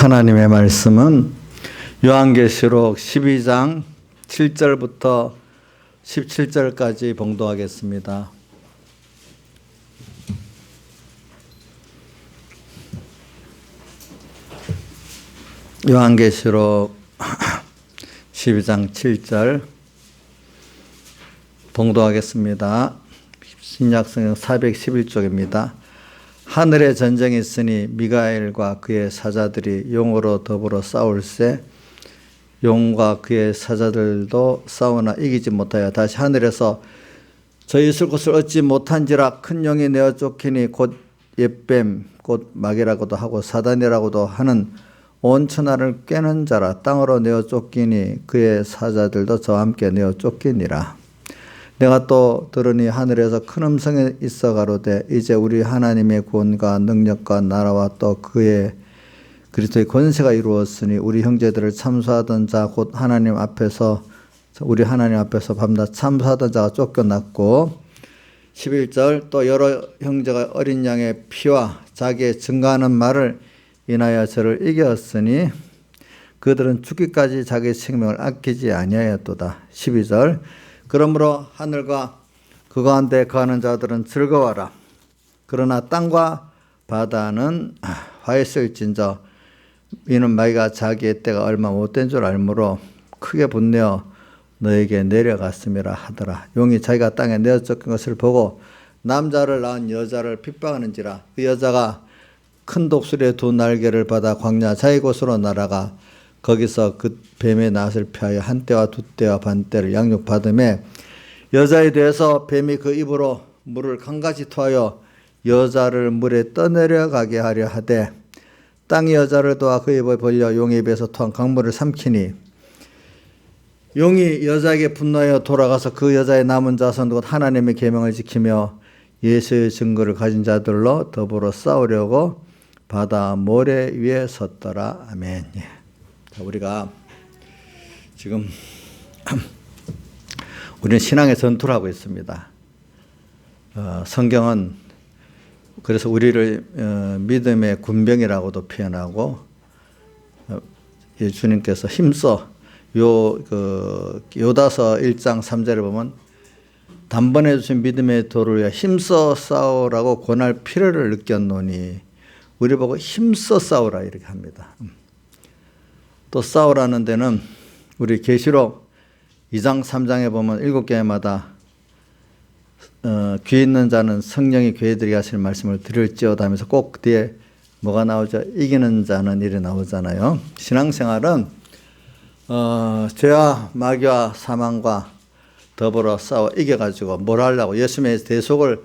하나님의 말씀은 요한계시록 12장 7절부터 17절까지 봉독하겠습니다. 요한계시록 12장 7절 봉독하겠습니다. 신약성경 411쪽입니다. 하늘에 전쟁이 있으니 미가엘과 그의 사자들이 용으로 더불어 싸울세 용과 그의 사자들도 싸우나 이기지 못하여 다시 하늘에서 저 있을 곳을 얻지 못한지라 큰 용이 내어 쫓기니 곧 옛뱀 곧 마귀라고도 하고 사단이라고도 하는 온 천하를 꿰는 자라 땅으로 내어 쫓기니 그의 사자들도 저와 함께 내어 쫓기니라. 내가 또 들으니 하늘에서 큰 음성이 있어 가로되 이제 우리 하나님의 구원과 능력과 나라와 또 그의 그리스도의 권세가 이루었으니 우리 형제들을 참수하던 자 곧 하나님 앞에서 우리 하나님 앞에서 밤낮 참수하던 자가 쫓겨났고 11절 또 여러 형제가 어린 양의 피와 자기의 증거하는 말을 인하여 저를 이겼으니 그들은 죽기까지 자기 생명을 아끼지 아니하였도다. 12절 그러므로 하늘과 그 가운데 거하는 자들은 즐거워라. 그러나 땅과 바다는 화했을진저 이는 마귀가 자기의 때가 얼마 못된 줄 알므로 크게 분내어 너에게 내려갔음이라 하더라. 용이 자기가 땅에 내어 쫓긴 것을 보고 남자를 낳은 여자를 핍박하는지라. 그 여자가 큰 독수리의 두 날개를 받아 광야 자기 곳으로 날아가 거기서 그 뱀의 낯을 피하여 한 때와 두 때와 반 때를 양육받음에 여자에 대해서 뱀이 그 입으로 물을 강같이 토하여 여자를 물에 떠내려가게 하려 하되 땅이 여자를 도와 그 입을 벌려 용의 입에서 토한 강물을 삼키니 용이 여자에게 분노하여 돌아가서 그 여자의 남은 자손 곧 하나님의 계명을 지키며 예수의 증거를 가진 자들로 더불어 싸우려고 바다 모래 위에 섰더라. 아멘. 우리가 지금 우리는 신앙의 전투를 하고 있습니다. 성경은 그래서 우리를 믿음의 군병이라고도 표현하고 주님께서 힘써 요다서 1장 3절에 보면 단번에 주신 믿음의 도를 위해 힘써 싸우라고 권할 필요를 느꼈노니 우리 보고 힘써 싸우라 이렇게 합니다. 또 싸우라는 데는 우리 계시록 2장 3장에 보면 7교회마다 귀 있는 자는 성령이 교회들이 하실 말씀을 들을지어다 하면서 꼭 뒤에 뭐가 나오죠? 이기는 자는 이래 나오잖아요. 신앙생활은 죄와 마귀와 사망과 더불어 싸워 이겨가지고 뭘 하려고 예수님의 대속을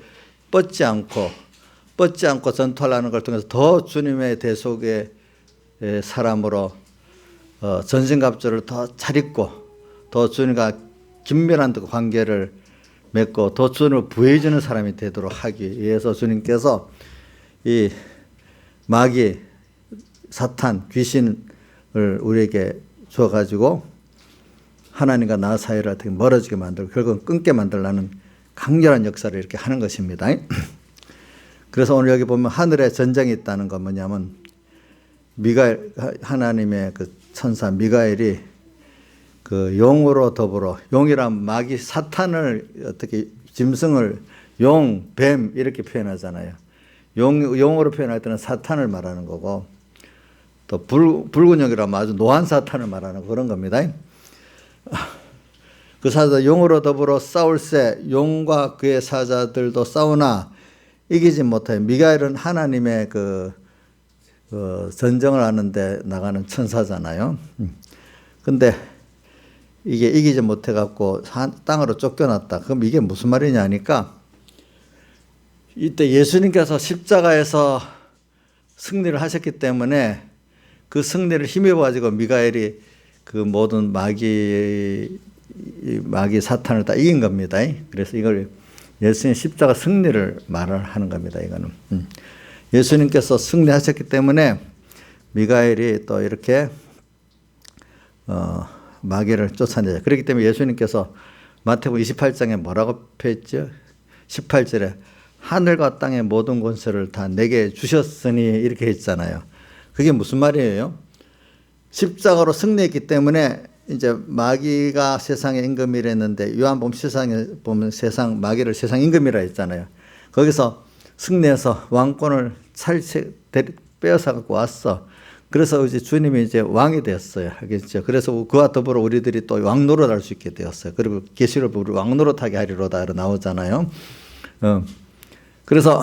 뻗지 않고 전투하려는 걸 통해서 더 주님의 대속의 사람으로 전신갑주를 더 잘 입고 더 주님과 긴밀한 관계를 맺고 더 주님을 부해주는 사람이 되도록 하기 위해서 주님께서 이 마귀, 사탄, 귀신을 우리에게 줘가지고 하나님과 나 사이를 어떻게 멀어지게 만들고 결국은 끊게 만들라는 강렬한 역사를 이렇게 하는 것입니다. 그래서 오늘 여기 보면 하늘에 전쟁이 있다는 건 뭐냐면 미가엘, 하나님의 그 천사 미가엘이 그 용으로 더불어 용이란 마귀 사탄을 어떻게 짐승을 용, 뱀 이렇게 표현하잖아요. 용으로 표현할 때는 사탄을 말하는 거고 또 붉은 용이라면 아주 노한 사탄을 말하는 그런 겁니다. 그 사자 용으로 더불어 싸울세 용과 그의 사자들도 싸우나 이기지 못해. 미가엘은 하나님의 그 전쟁을 하는데 나가는 천사잖아요. 근데 이게 이기지 못해갖고 땅으로 쫓겨났다. 그럼 이게 무슨 말이냐 하니까 이때 예수님께서 십자가에서 승리를 하셨기 때문에 그 승리를 힘입어가지고 미가엘이 그 모든 마귀 사탄을 다 이긴 겁니다. 그래서 이걸 예수님 십자가 승리를 말을 하는 겁니다. 이거는. 예수님께서 승리하셨기 때문에 미가엘이 또 이렇게 마귀를 쫓아내죠. 그렇기 때문에 예수님께서 마태복음 28장에 뭐라고 표했죠? 18절에 하늘과 땅의 모든 권세를 다 내게 주셨으니 이렇게 했잖아요. 그게 무슨 말이에요? 십자가로 승리했기 때문에 이제 마귀가 세상의 임금이라 했는데 요한복음 세상에 보면 마귀를 세상 임금이라 했잖아요. 거기서 승리해서 왕권을 빼앗아 갖고 왔어. 그래서 이제 주님이 이제 왕이 되었어요. 알겠죠? 그래서 그와 더불어 우리들이 또 왕노릇 할 수 있게 되었어요. 그리고 계시록 우리 왕노릇하게 하리로다 나오잖아요. 그래서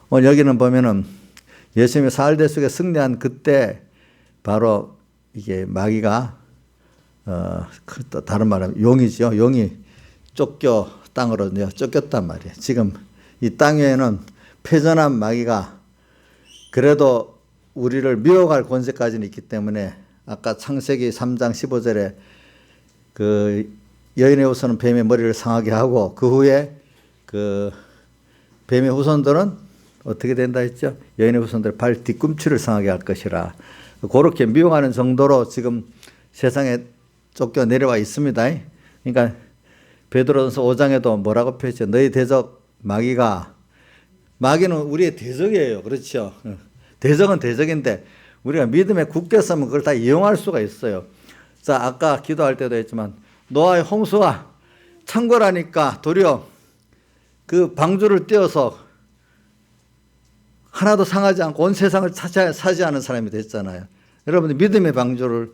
오늘 여기는 보면은 예수님이 사흘대 속에 승리한 그때 바로 이게 마귀가 다른 말하면 용이죠. 용이 땅으로 쫓겼단 말이에요. 지금 이 땅 위에는 패전한 마귀가 그래도 우리를 미혹할 권세까지는 있기 때문에 아까 창세기 3장 15절에 그 여인의 후손은 뱀의 머리를 상하게 하고 그 후에 그 뱀의 후손들은 어떻게 된다 했죠? 여인의 후손들 발 뒤꿈치를 상하게 할 것이라. 그렇게 미혹하는 정도로 지금 세상에 쫓겨 내려와 있습니다. 그러니까 베드로전서 5장에도 뭐라고 표했죠? 너희 대적 마귀는 우리의 대적이에요. 그렇죠? 대적은 대적인데 우리가 믿음에 굳게 서면 그걸 다 이용할 수가 있어요. 자, 아까 기도할 때도 했지만 노아의 홍수와 창궐하니까 도리어 그 방주를 띄어서 하나도 상하지 않고 온 세상을 차지하는 사람이 됐잖아요. 여러분들 믿음의 방주를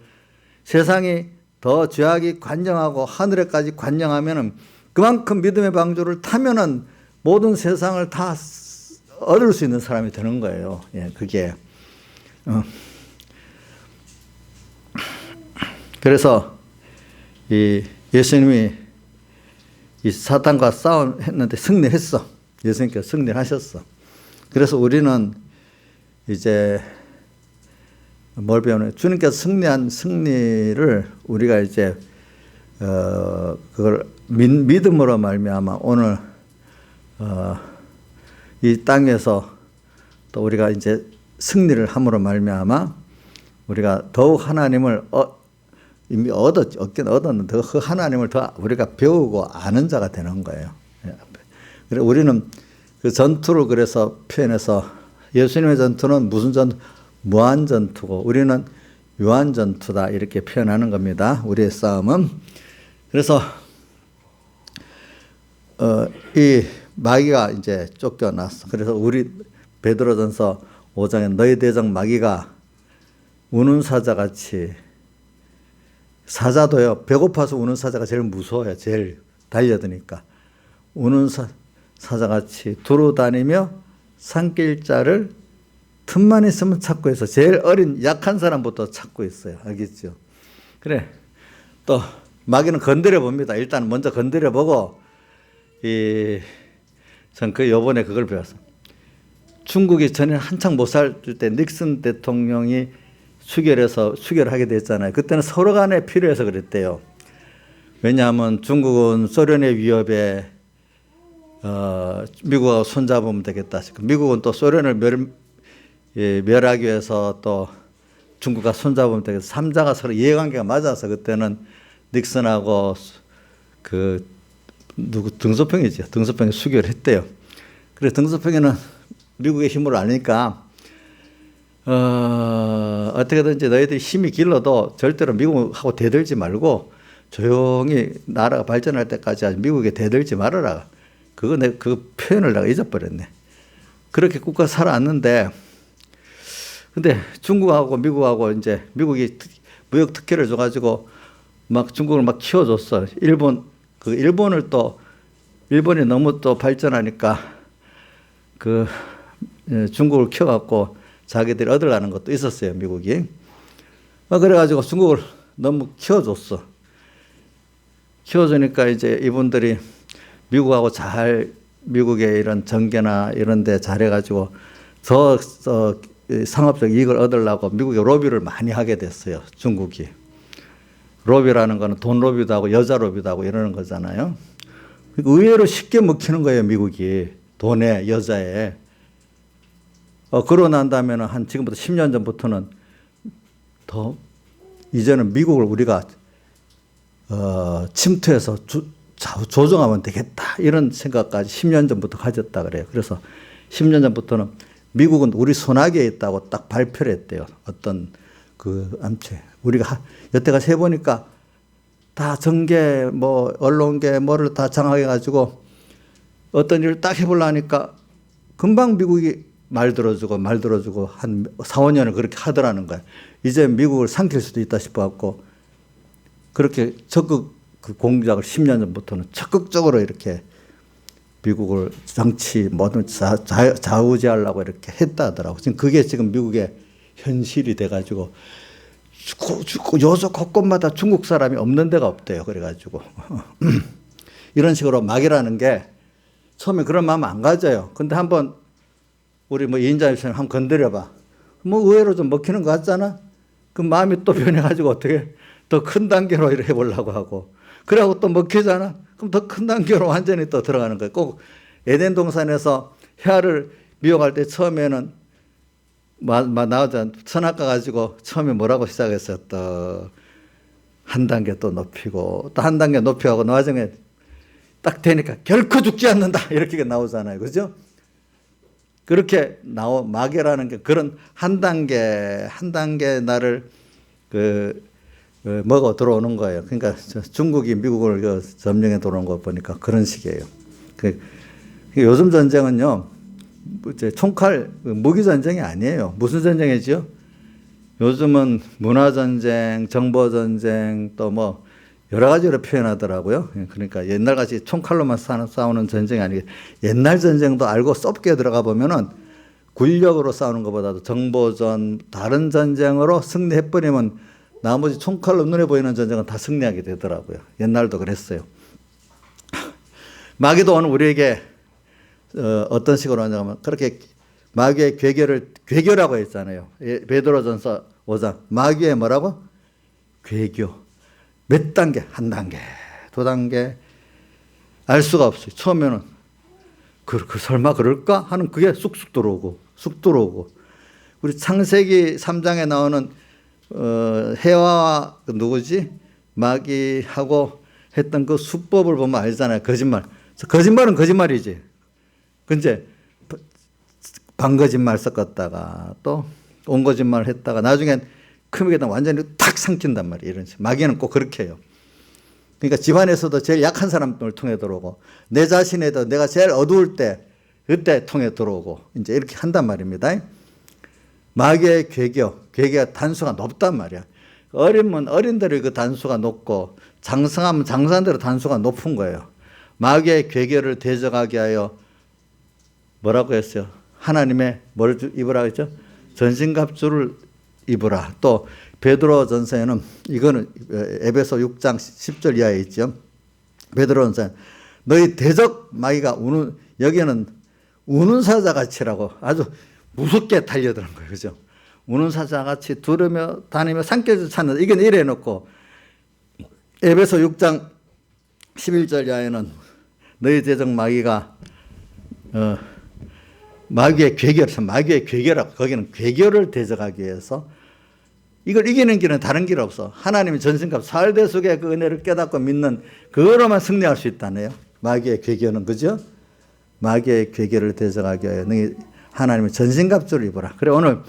세상이 더 죄악이 관영하고 하늘에까지 관영하면은 그만큼 믿음의 방주를 타면은 모든 세상을 다 얻을 수 있는 사람이 되는 거예요. 예, 그게. 그래서 이 예수님이 이 사탄과 싸움했는데 승리했어. 예수님께서 승리를 하셨어. 그래서 우리는 이제 뭘 배우는 주님께서 승리한 승리를 우리가 이제 그걸 믿음으로 말미암아 오늘 이 땅에서 또 우리가 이제 승리를 함으로 말미암아 우리가 더욱 하나님을 이미 얻었는데 그 하나님을 더 우리가 배우고 아는 자가 되는 거예요. 그래서 우리는 그 전투를 그래서 표현해서 예수님의 전투는 무슨 전투? 무한 전투고 우리는 유한 전투다 이렇게 표현하는 겁니다. 우리의 싸움은. 그래서 이 마귀가 이제 쫓겨났어. 그래서 우리 베드로전서 5장에 너희 대적 마귀가 우는 사자같이 사자도요 배고파서 우는 사자가 제일 무서워요. 제일 달려드니까 우는 사자같이 두루 다니며 산길자를 틈만 있으면 찾고 있어. 제일 어린 약한 사람부터 찾고 있어요. 알겠죠? 그래. 또 마귀는 건드려 봅니다. 일단 먼저 건드려 보고 전 요번에 그걸 배웠어. 중국이 전에 한창 못 살 때 닉슨 대통령이 수결하게 됐잖아요. 그때는 서로 간에 필요해서 그랬대요. 왜냐하면 중국은 소련의 위협에 미국하고 손잡으면 되겠다. 미국은 또 소련을 멸하기 위해서 또 중국과 손잡으면 되겠다. 삼자가 서로 이해관계가 맞아서 그때는 닉슨하고 등소평이죠. 등소평이 수교했대요. 그래서 등소평에는 미국의 힘을 아니까 어떻게든지 너희들이 힘이 길러도 절대로 미국하고 대들지 말고 조용히 나라가 발전할 때까지 아주 미국에 대들지 말아라. 그 표현을 내가 잊어버렸네. 그렇게 국가 살아왔는데, 근데 중국하고 미국하고 이제 미국이 무역 특혜를 줘가지고 막 중국을 막 키워줬어. 일본이 너무 또 발전하니까 중국을 키워갖고 자기들이 얻으려는 것도 있었어요, 미국이. 그래가지고 중국을 너무 키워줬어. 키워주니까 이제 이분들이 미국하고 미국의 이런 정계나 이런 데 잘해가지고 상업적 이익을 얻으려고 미국의 로비를 많이 하게 됐어요, 중국이. 로비라는 거는 돈 로비도 하고 여자 로비도 하고 이러는 거잖아요. 의외로 쉽게 먹히는 거예요, 미국이. 돈에, 여자에. 그러고 난 다음에는 지금부터 10년 전부터는 이제는 미국을 우리가 침투해서 조정하면 되겠다. 이런 생각까지 10년 전부터 가졌다 그래요. 그래서 10년 전부터는 미국은 우리 손아귀에 있다고 딱 발표를 했대요. 어떤 암체. 우리가 여태가 세보니까 다 정계, 뭐, 언론계, 뭐를 다 장악해가지고 어떤 일을 딱 해보려니까 금방 미국이 말 들어주고 한 4, 5년을 그렇게 하더라는 거야. 이제 미국을 삼킬 수도 있다 싶어갖고 그렇게 적극 그 공작을 10년 전부터는 적극적으로 이렇게 미국을 정치 모든 좌우지하려고 이렇게 했다 하더라고. 지금 그게 지금 미국의 현실이 돼가지고 요소 곳곳마다 중국 사람이 없는 데가 없대요. 그래가지고 이런 식으로 막이라는 게 처음에 그런 마음 안 가져요. 근데 한번 우리 뭐 이인자님처럼 한번 건드려봐. 뭐 의외로 좀 먹히는 것 같잖아. 그 마음이 또 변해가지고 어떻게 더 큰 단계로 이렇게 해보려고 하고. 그러고 또 먹히잖아. 그럼 더 큰 단계로 완전히 또 들어가는 거예요. 꼭 에덴 동산에서 혀를 미혹할 때 처음에는 나오자 선악과 가지고 처음에 뭐라고 시작했어요. 또 한 단계 또 높이고 또 한 단계 높이고 나중에 딱 되니까 결코 죽지 않는다 이렇게 나오잖아요. 그죠? 그렇게 마귀라는 게 그런 한 단계 나를 먹어 들어오는 거예요. 그러니까 중국이 미국을 점령해 들어오는 거 보니까 그런 식이에요. 요즘 전쟁은요, 총칼 무기 전쟁이 아니에요. 무슨 전쟁이죠? 요즘은 문화 전쟁, 정보 전쟁, 또 뭐 여러 가지로 표현하더라고요. 그러니까 옛날같이 총칼로만 싸우는 전쟁이 아니고 옛날 전쟁도 알고 좁게 들어가 보면은 군력으로 싸우는 것보다도 정보전, 다른 전쟁으로 승리해버리면 나머지 총칼로 눈에 보이는 전쟁은 다 승리하게 되더라고요. 옛날도 그랬어요. 마귀도 오늘 우리에게 어떤 식으로 하냐면 그렇게 마귀의 괴교라고 했잖아요. 베드로전서 5장. 마귀의 뭐라고? 괴교. 몇 단계? 한 단계, 두 단계. 알 수가 없어요. 처음에는 설마 그럴까? 하는 그게 쑥쑥 들어오고. 우리 창세기 3장에 나오는 해와와 누구지? 마귀하고 했던 그 수법을 보면 알잖아요. 거짓말. 거짓말은 거짓말이지. 근데 반거짓말 섞었다가 또 온거짓말 했다가 나중엔 크게 완전히 탁 삼킨단 말이에요. 이런 식으로. 마귀는 꼭 그렇게 해요. 그러니까 집안에서도 제일 약한 사람을 통해 들어오고 내 자신에도 내가 제일 어두울 때 그때 통해 들어오고 이제 이렇게 한단 말입니다. 마귀의 괴계가 단수가 높단 말이야. 어린들의 그 단수가 높고 장성하면 장성한 대로 단수가 높은 거예요. 마귀의 괴계를 대적하게 하여 뭐라고 했어요? 하나님의 뭘 입으라 했죠? 전신갑주를 입으라. 또 베드로전서에는 이거는 에베소 6장 10절 이하에 있죠. 베드로전서 너희 대적 마귀가 여기는 우는 사자같이라고 아주 무섭게 달려드는 거예요. 그죠? 우는 사자같이 두르며 다니며 산길을 찾는 이건 이래 놓고 에베소 6장 11절 이하에는 너희 대적 마귀가 마귀의 괴계라고 거기는 괴계를 대적하기 위해서 이걸 이기는 길은 다른 길 없어. 하나님의 전신갑 살대 속에 그 은혜를 깨닫고 믿는 그거로만 승리할 수 있다네요. 마귀의 괴계는 그죠? 마귀의 괴계를 대적하기 위하여 너희 하나님의 전신갑주를 입어라. 그래 오늘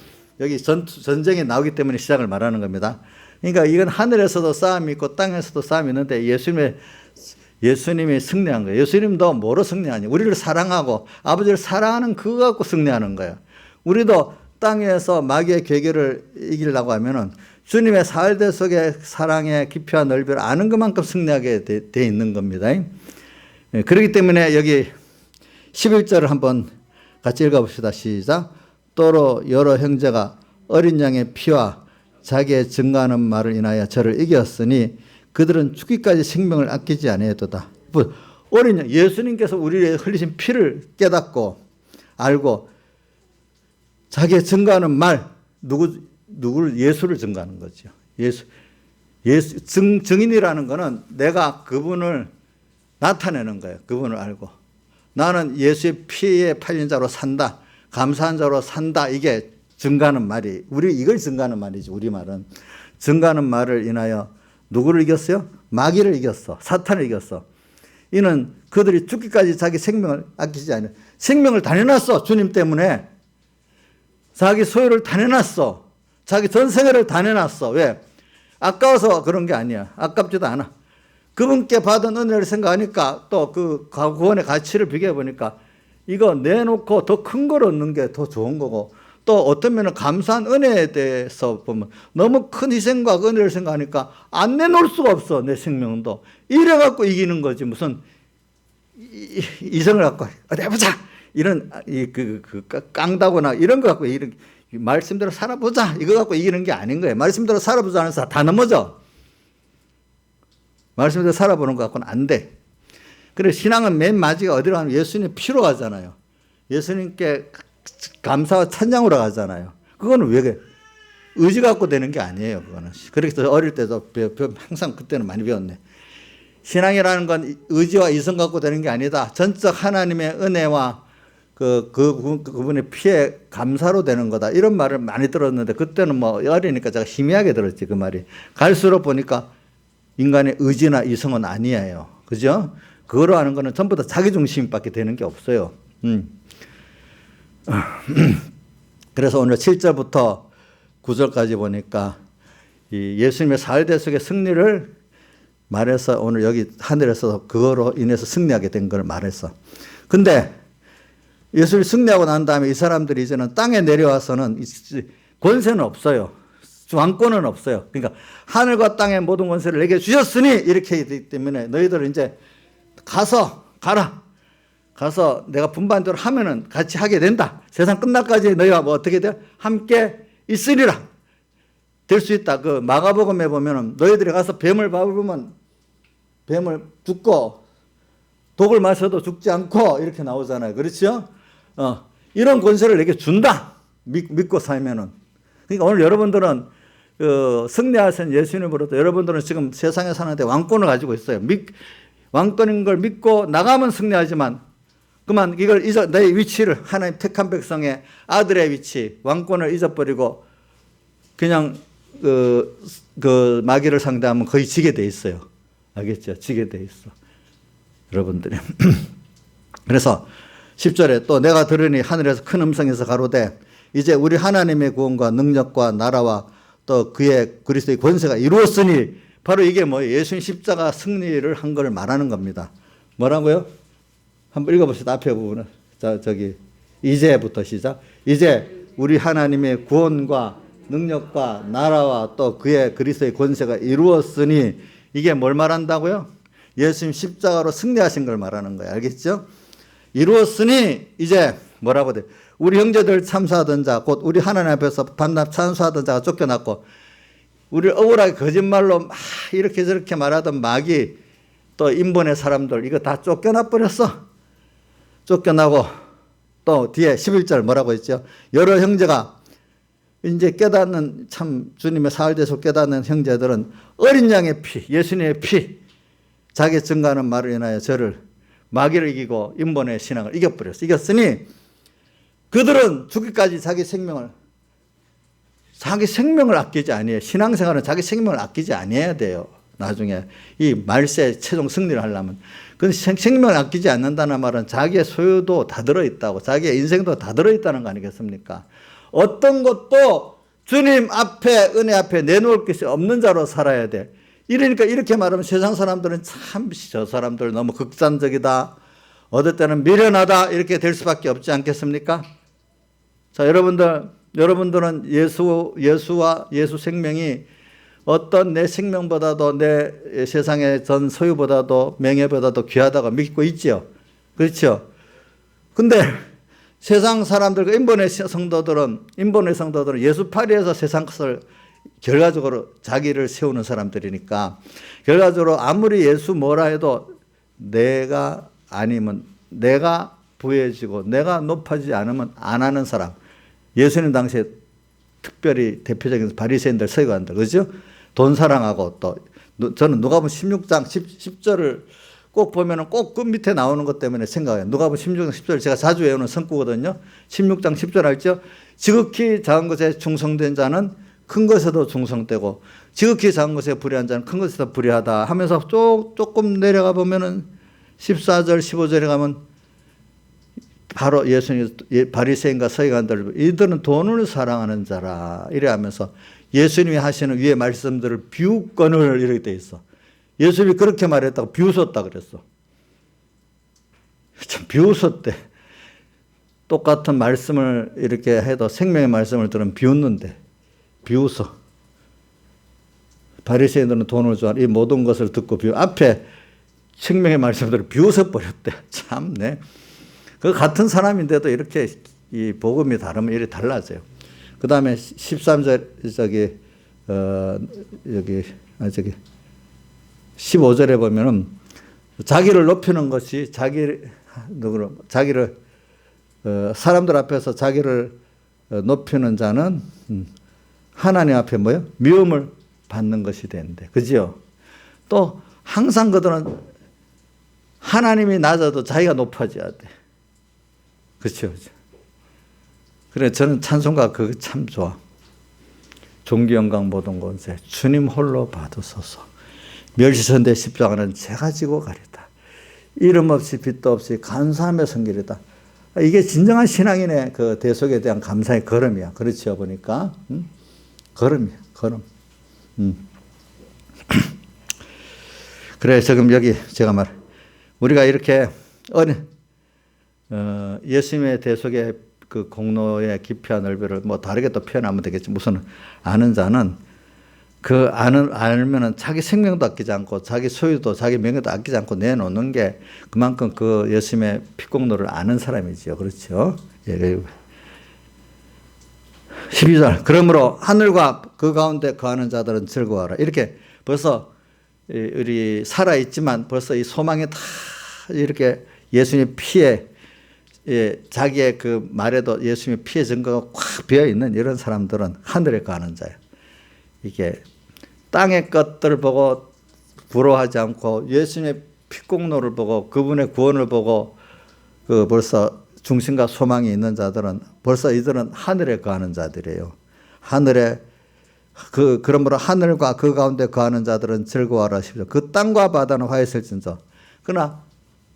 여기 전쟁이 나오기 때문에 시작을 말하는 겁니다. 그러니까 이건 하늘에서도 싸움이 있고 땅에서도 싸움이 있는데 예수님이 승리한 거예요. 예수님도 뭐로 승리하냐? 우리를 사랑하고 아버지를 사랑하는 그거 갖고 승리하는 거예요. 우리도 땅에서 마귀의 괴계를 이기려고 하면은 주님의 살대 속의 사랑의 깊이와 넓이를 아는 것만큼 승리하게 돼 있는 겁니다. 그렇기 때문에 여기 11절을 한번 같이 읽어봅시다. 시작. 또로 여러 형제가 어린 양의 피와 자기의 증거하는 말을 인하여 저를 이겼으니 그들은 죽기까지 생명을 아끼지 아니하도다. 어린 양, 예수님께서 우리의 흘리신 피를 깨닫고 알고 자기의 증거하는 말, 누구를 예수를 증거하는 거죠. 증인이라는 거는 내가 그분을 나타내는 거예요. 그분을 알고. 나는 예수의 피에 팔린 자로 산다. 감사한 자로 산다. 이게 증거하는 말이, 이걸 증거하는 말이지, 우리말은. 증거하는 말을 인하여 누구를 이겼어요? 마귀를 이겼어. 사탄을 이겼어. 이는 그들이 죽기까지 자기 생명을 아끼지 않아요. 생명을 다 내놨어. 주님 때문에. 자기 소유를 다 내놨어. 자기 전생애를 다 내놨어. 왜? 아까워서 그런 게 아니야. 아깝지도 않아. 그분께 받은 은혜를 생각하니까 또 그 구원의 가치를 비교해 보니까 이거 내놓고 더 큰 걸 얻는 게 더 좋은 거고, 또 어떤 면은 감사한 은혜에 대해서 보면 너무 큰 희생과 은혜를 생각하니까 안 내놓을 수가 없어. 내 생명도 이래 갖고 이기는 거지. 무슨 이성을 갖고 어디 해보자 이런 깡다거나 이런 거 갖고 이런 말씀대로 살아보자 이거 갖고 이기는 게 아닌 거예요. 말씀대로 살아보자 하는 사람 다 넘어져. 말씀대로 살아보는 것 갖고는 안 돼. 그래서 신앙은 맨 마지가 어디로 가면 예수님 피로 가잖아요. 예수님께 감사와 찬양으로 가잖아요. 그거는 왜 그래? 의지 갖고 되는 게 아니에요. 그거는. 그래서 어릴 때도 항상 그때는 많이 배웠네. 신앙이라는 건 의지와 이성 갖고 되는 게 아니다. 전적 하나님의 은혜와 그분의 피에 감사로 되는 거다. 이런 말을 많이 들었는데 그때는 뭐 어리니까 제가 희미하게 들었지 그 말이. 갈수록 보니까 인간의 의지나 이성은 아니에요. 그죠? 그거로 하는 거는 전부 다 자기중심밖에 되는 게 없어요. 그래서 오늘 7절부터 9절까지 보니까 이 예수님의 사흘대 속의 승리를 말해서 오늘 여기 하늘에서 그거로 인해서 승리하게 된 걸 말했어. 근데 예수를 승리하고 난 다음에 이 사람들이 이제는 땅에 내려와서는 권세는 없어요. 왕권은 없어요. 그러니까 하늘과 땅의 모든 권세를 내게 주셨으니 이렇게 되기 때문에 너희들은 이제 가라. 가서 내가 분반대로 하면은 같이 하게 된다. 세상 끝날까지 너희와 뭐 어떻게 돼? 함께 있으리라. 될 수 있다. 그 마가복음에 보면은 너희들이 가서 뱀을 밟으면 뱀을 죽고 독을 마셔도 죽지 않고 이렇게 나오잖아요. 그렇죠? 이런 권세를 내게 준다. 믿고 살면은. 그러니까 오늘 여러분들은 승리하신 예수님으로부터 여러분들은 지금 세상에 사는데 왕권을 가지고 있어요. 왕권인 걸 믿고 나가면 승리하지만 그만 이걸 내 위치를 하나님 택한 백성의 아들의 위치 왕권을 잊어버리고 그냥 그 마귀를 상대하면 거의 지게 돼 있어요. 알겠죠? 지게 돼 있어. 여러분들이. 그래서 10절에 또 내가 들으니 하늘에서 큰 음성에서 가로되 이제 우리 하나님의 구원과 능력과 나라와 또 그의 그리스도의 권세가 이루었으니 바로 이게 뭐예요? 예수님 십자가 승리를 한 걸 말하는 겁니다. 뭐라고요? 한번 읽어봅시다. 앞에 부분은. 자, 저기 이제부터 시작. 이제 우리 하나님의 구원과 능력과 나라와 또 그의 그리스도의 권세가 이루었으니 이게 뭘 말한다고요? 예수님 십자가로 승리하신 걸 말하는 거예요. 알겠죠? 이루었으니 이제 뭐라고 돼? 우리 형제들 참사하던 자, 곧 우리 하나님 앞에서 반납 찬수하던 자가 쫓겨났고 우리를 억울하게 거짓말로 막 이렇게 저렇게 말하던 마귀 또 인본의 사람들 이거 다 쫓겨나 버렸어. 쫓겨나고 또 뒤에 11절 뭐라고 했죠? 여러 형제가 이제 깨닫는 참 주님의 사흘대속 깨닫는 형제들은 어린 양의 피, 예수님의 피, 자기 증거하는 말을 인하여 저를 마귀를 이기고 인본의 신앙을 이겨버렸어. 이겼으니 그들은 죽기까지 자기 생명을 아끼지 아니에요. 신앙생활은 자기 생명을 아끼지 아니해야 돼요. 나중에 이 말세 최종 승리를 하려면. 그 생명을 아끼지 않는다는 말은 자기의 소유도 다 들어있다고, 자기의 인생도 다 들어있다는 거 아니겠습니까? 어떤 것도 주님 앞에, 은혜 앞에 내놓을 것이 없는 자로 살아야 돼. 이러니까 이렇게 말하면 세상 사람들은 참 저 사람들 너무 극단적이다, 어떨 때는 미련하다 이렇게 될 수밖에 없지 않겠습니까? 자, 여러분들은 예수와 예수 생명이 어떤 내 생명보다도 내 세상의 전 소유보다도 명예보다도 귀하다고 믿고 있죠. 그렇죠. 근데 세상 사람들, 인본의 성도들은 예수파리에서 세상 것을 결과적으로 자기를 세우는 사람들이니까 결과적으로 아무리 예수 뭐라 해도 내가 아니면 내가 부해지고 내가 높아지지 않으면 안 하는 사람. 예수님 당시에 특별히 대표적인 바리새인들 서기관들, 그죠? 돈 사랑하고 또 저는 누가복음 16장 10절을 꼭 보면은 꼭 그 밑에 나오는 것 때문에 생각해요. 누가복음 16장 10절 제가 자주 외우는 성구거든요. 16장 10절 알죠? 지극히 작은 것에 충성된 자는 큰 것에도 충성되고 지극히 작은 것에 불의한 자는 큰 것에도 불의하다 하면서 조금 내려가 보면은 14절 15절에 가면 바로 예수님 바리새인과 서기관들 이들은 돈을 사랑하는 자라 이래 하면서 예수님이 하시는 위의 말씀들을 비웃거늘 이렇게 돼 있어. 예수님이 그렇게 말했다고 비웃었다 그랬어. 참 비웃었대. 똑같은 말씀을 이렇게 해도 생명의 말씀을 들으면 비웃는데 비웃어. 바리새인들은 돈을 좋아하는 이 모든 것을 듣고 앞에 생명의 말씀들을 비웃어 버렸대. 참네. 그 같은 사람인데도 이렇게 이 복음이 다르면 이렇게 달라져요. 그 다음에 13절 여기 15절에 보면은 자기를 높이는 것이 자기를 사람들 앞에서 자기를 높이는 자는 하나님 앞에 뭐요? 미움을 받는 것이 되는데, 그지요? 또 항상 그들은 하나님이 낮아도 자기가 높아져야 돼. 그렇죠? 그래 저는 찬송가 그거 참 좋아. 존귀 영광 모든 권세 주님 홀로 받으소서. 멸시선대 십자가는 제가 지고 가리다. 이름 없이 빛도 없이 간사하며 섬기리다. 이게 진정한 신앙인의 그 대속에 대한 감사의 걸음이야. 그렇죠 보니까 걸음이야. 걸음. 그래 지금 여기 제가 우리가 이렇게 예수님의 대속의 그 공로의 깊이와 넓이를 뭐 다르게 또 표현하면 되겠지. 무슨 아는 자는 그 알면은 자기 생명도 아끼지 않고 자기 소유도 자기 명예도 아끼지 않고 내놓는 게 그만큼 그 예수님의 피공로를 아는 사람이지요. 그렇죠? 예. 12절. 그러므로 하늘과 그 가운데 거하는 자들은 즐거워하라. 이렇게 벌써 우리 살아있지만 벌써 이 소망이 다 이렇게 예수님의 피에 자기의 그 말에도 예수님의 피의 증거가 꽉 비어있는 이런 사람들은 하늘에 거하는 자예요. 이게 땅의 것들을 보고 부러워하지 않고 예수님의 피공로를 보고 그분의 구원을 보고 그 벌써 중심과 소망이 있는 자들은 벌써 이들은 하늘에 거하는 자들이에요. 하늘에 그러므로 하늘과 그 가운데 거하는 자들은 즐거워하라 하십시오. 그 땅과 바다는 화했을진저. 그러나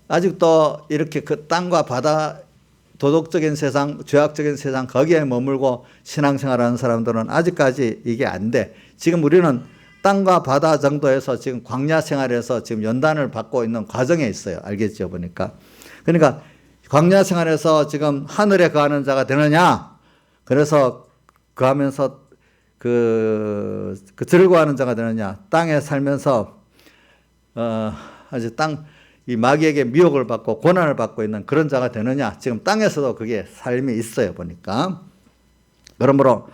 아직도 이렇게 그 땅과 바다 도덕적인 세상, 죄악적인 세상 거기에 머물고 신앙생활하는 사람들은 아직까지 이게 안 돼. 지금 우리는 땅과 바다 정도에서 지금 광야 생활에서 지금 연단을 받고 있는 과정에 있어요. 알겠죠? 보니까. 그러니까 광야 생활에서 지금 하늘에 거하는 자가 되느냐? 그래서 거하면서 그 즐거워하는 자가 되느냐? 땅에 살면서 아주 이 마귀에게 미혹을 받고 고난을 받고 있는 그런 자가 되느냐? 지금 땅에서도 그게 삶이 있어요, 보니까. 그러므로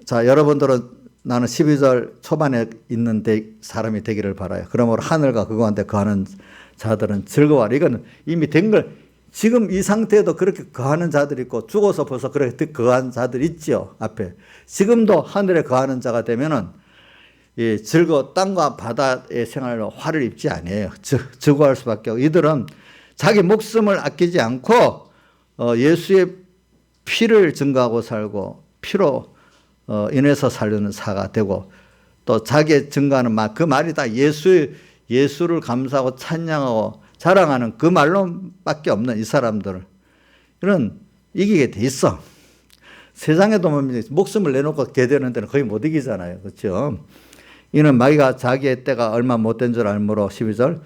자, 여러분들은 나는 12절 초반에 있는 사람이 되기를 바라요. 그러므로 하늘과 그 가운데 거하는 자들은 즐거워하라. 이건 이미 된 걸 지금 이 상태에도 그렇게 거하는 자들이 있고 죽어서 벌써 그렇게 거한 자들이 있죠. 앞에. 지금도 하늘에 거하는 자가 되면은 땅과 바다의 생활로 화를 입지 아니에요. 즐거워할 수밖에 없고 이들은 자기 목숨을 아끼지 않고 예수의 피를 증거하고 살고 피로 인해서 살려는 사가 되고 또 자기의 증거하는 말, 그 말이 다 예수를 감사하고 찬양하고 자랑하는 그 말로밖에 없는 이 사람들을 이런 이기게 돼 있어. 세상에도 목숨을 내놓고 개되는 데는 거의 못 이기잖아요. 그렇죠? 이는 마귀가 자기의 때가 얼마 못된 줄 알므로 12절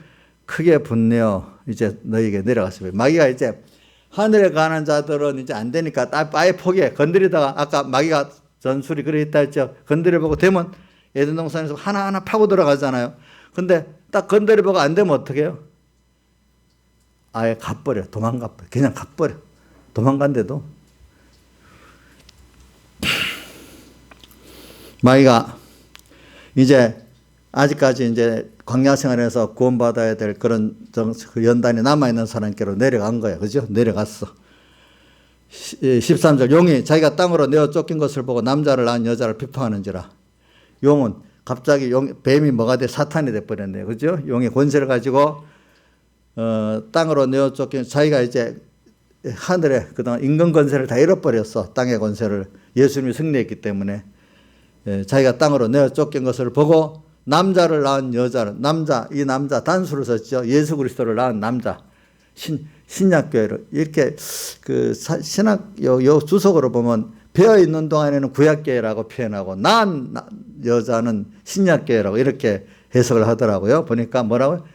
크게 분내어 이제 너희에게 내려갔습니다. 마귀가 이제 하늘에 가는 자들은 이제 안 되니까 아예 포기해. 건드리다가 아까 마귀가 전술이 그래 있다 했죠. 건드려보고 되면 에덴 동산에서 하나하나 파고 들어가잖아요. 근데 딱 건드려보고 안 되면 어떻게 해요? 아예 가버려. 도망가버려. 그냥 가버려. 도망간데도 마귀가 이제 아직까지 이제 광야 생활에서 구원받아야 될 그런 그 연단이 남아있는 사람께로 내려간 거야. 그죠? 내려갔어. 13절 용이 자기가 땅으로 내어 쫓긴 것을 보고 남자를 낳은 여자를 비판하는지라. 용은 갑자기 뱀이 뭐가 돼? 사탄이 돼버렸네요. 그죠? 용의 권세를 가지고 땅으로 내어 쫓긴 자기가 이제 하늘에 그동안 임금 권세를 다 잃어버렸어. 땅의 권세를 예수님이 승리했기 때문에 자기가 땅으로 내어 쫓긴 것을 보고 남자를 낳은 여자를 이 남자 단수를 썼죠. 예수 그리스도를 낳은 남자. 신약교회를 이렇게 그 신학 요 주석으로 보면 배어 있는 동안에는 구약교회라고 표현하고 난 여자는 신약교회라고 이렇게 해석을 하더라고요. 보니까 뭐라고요?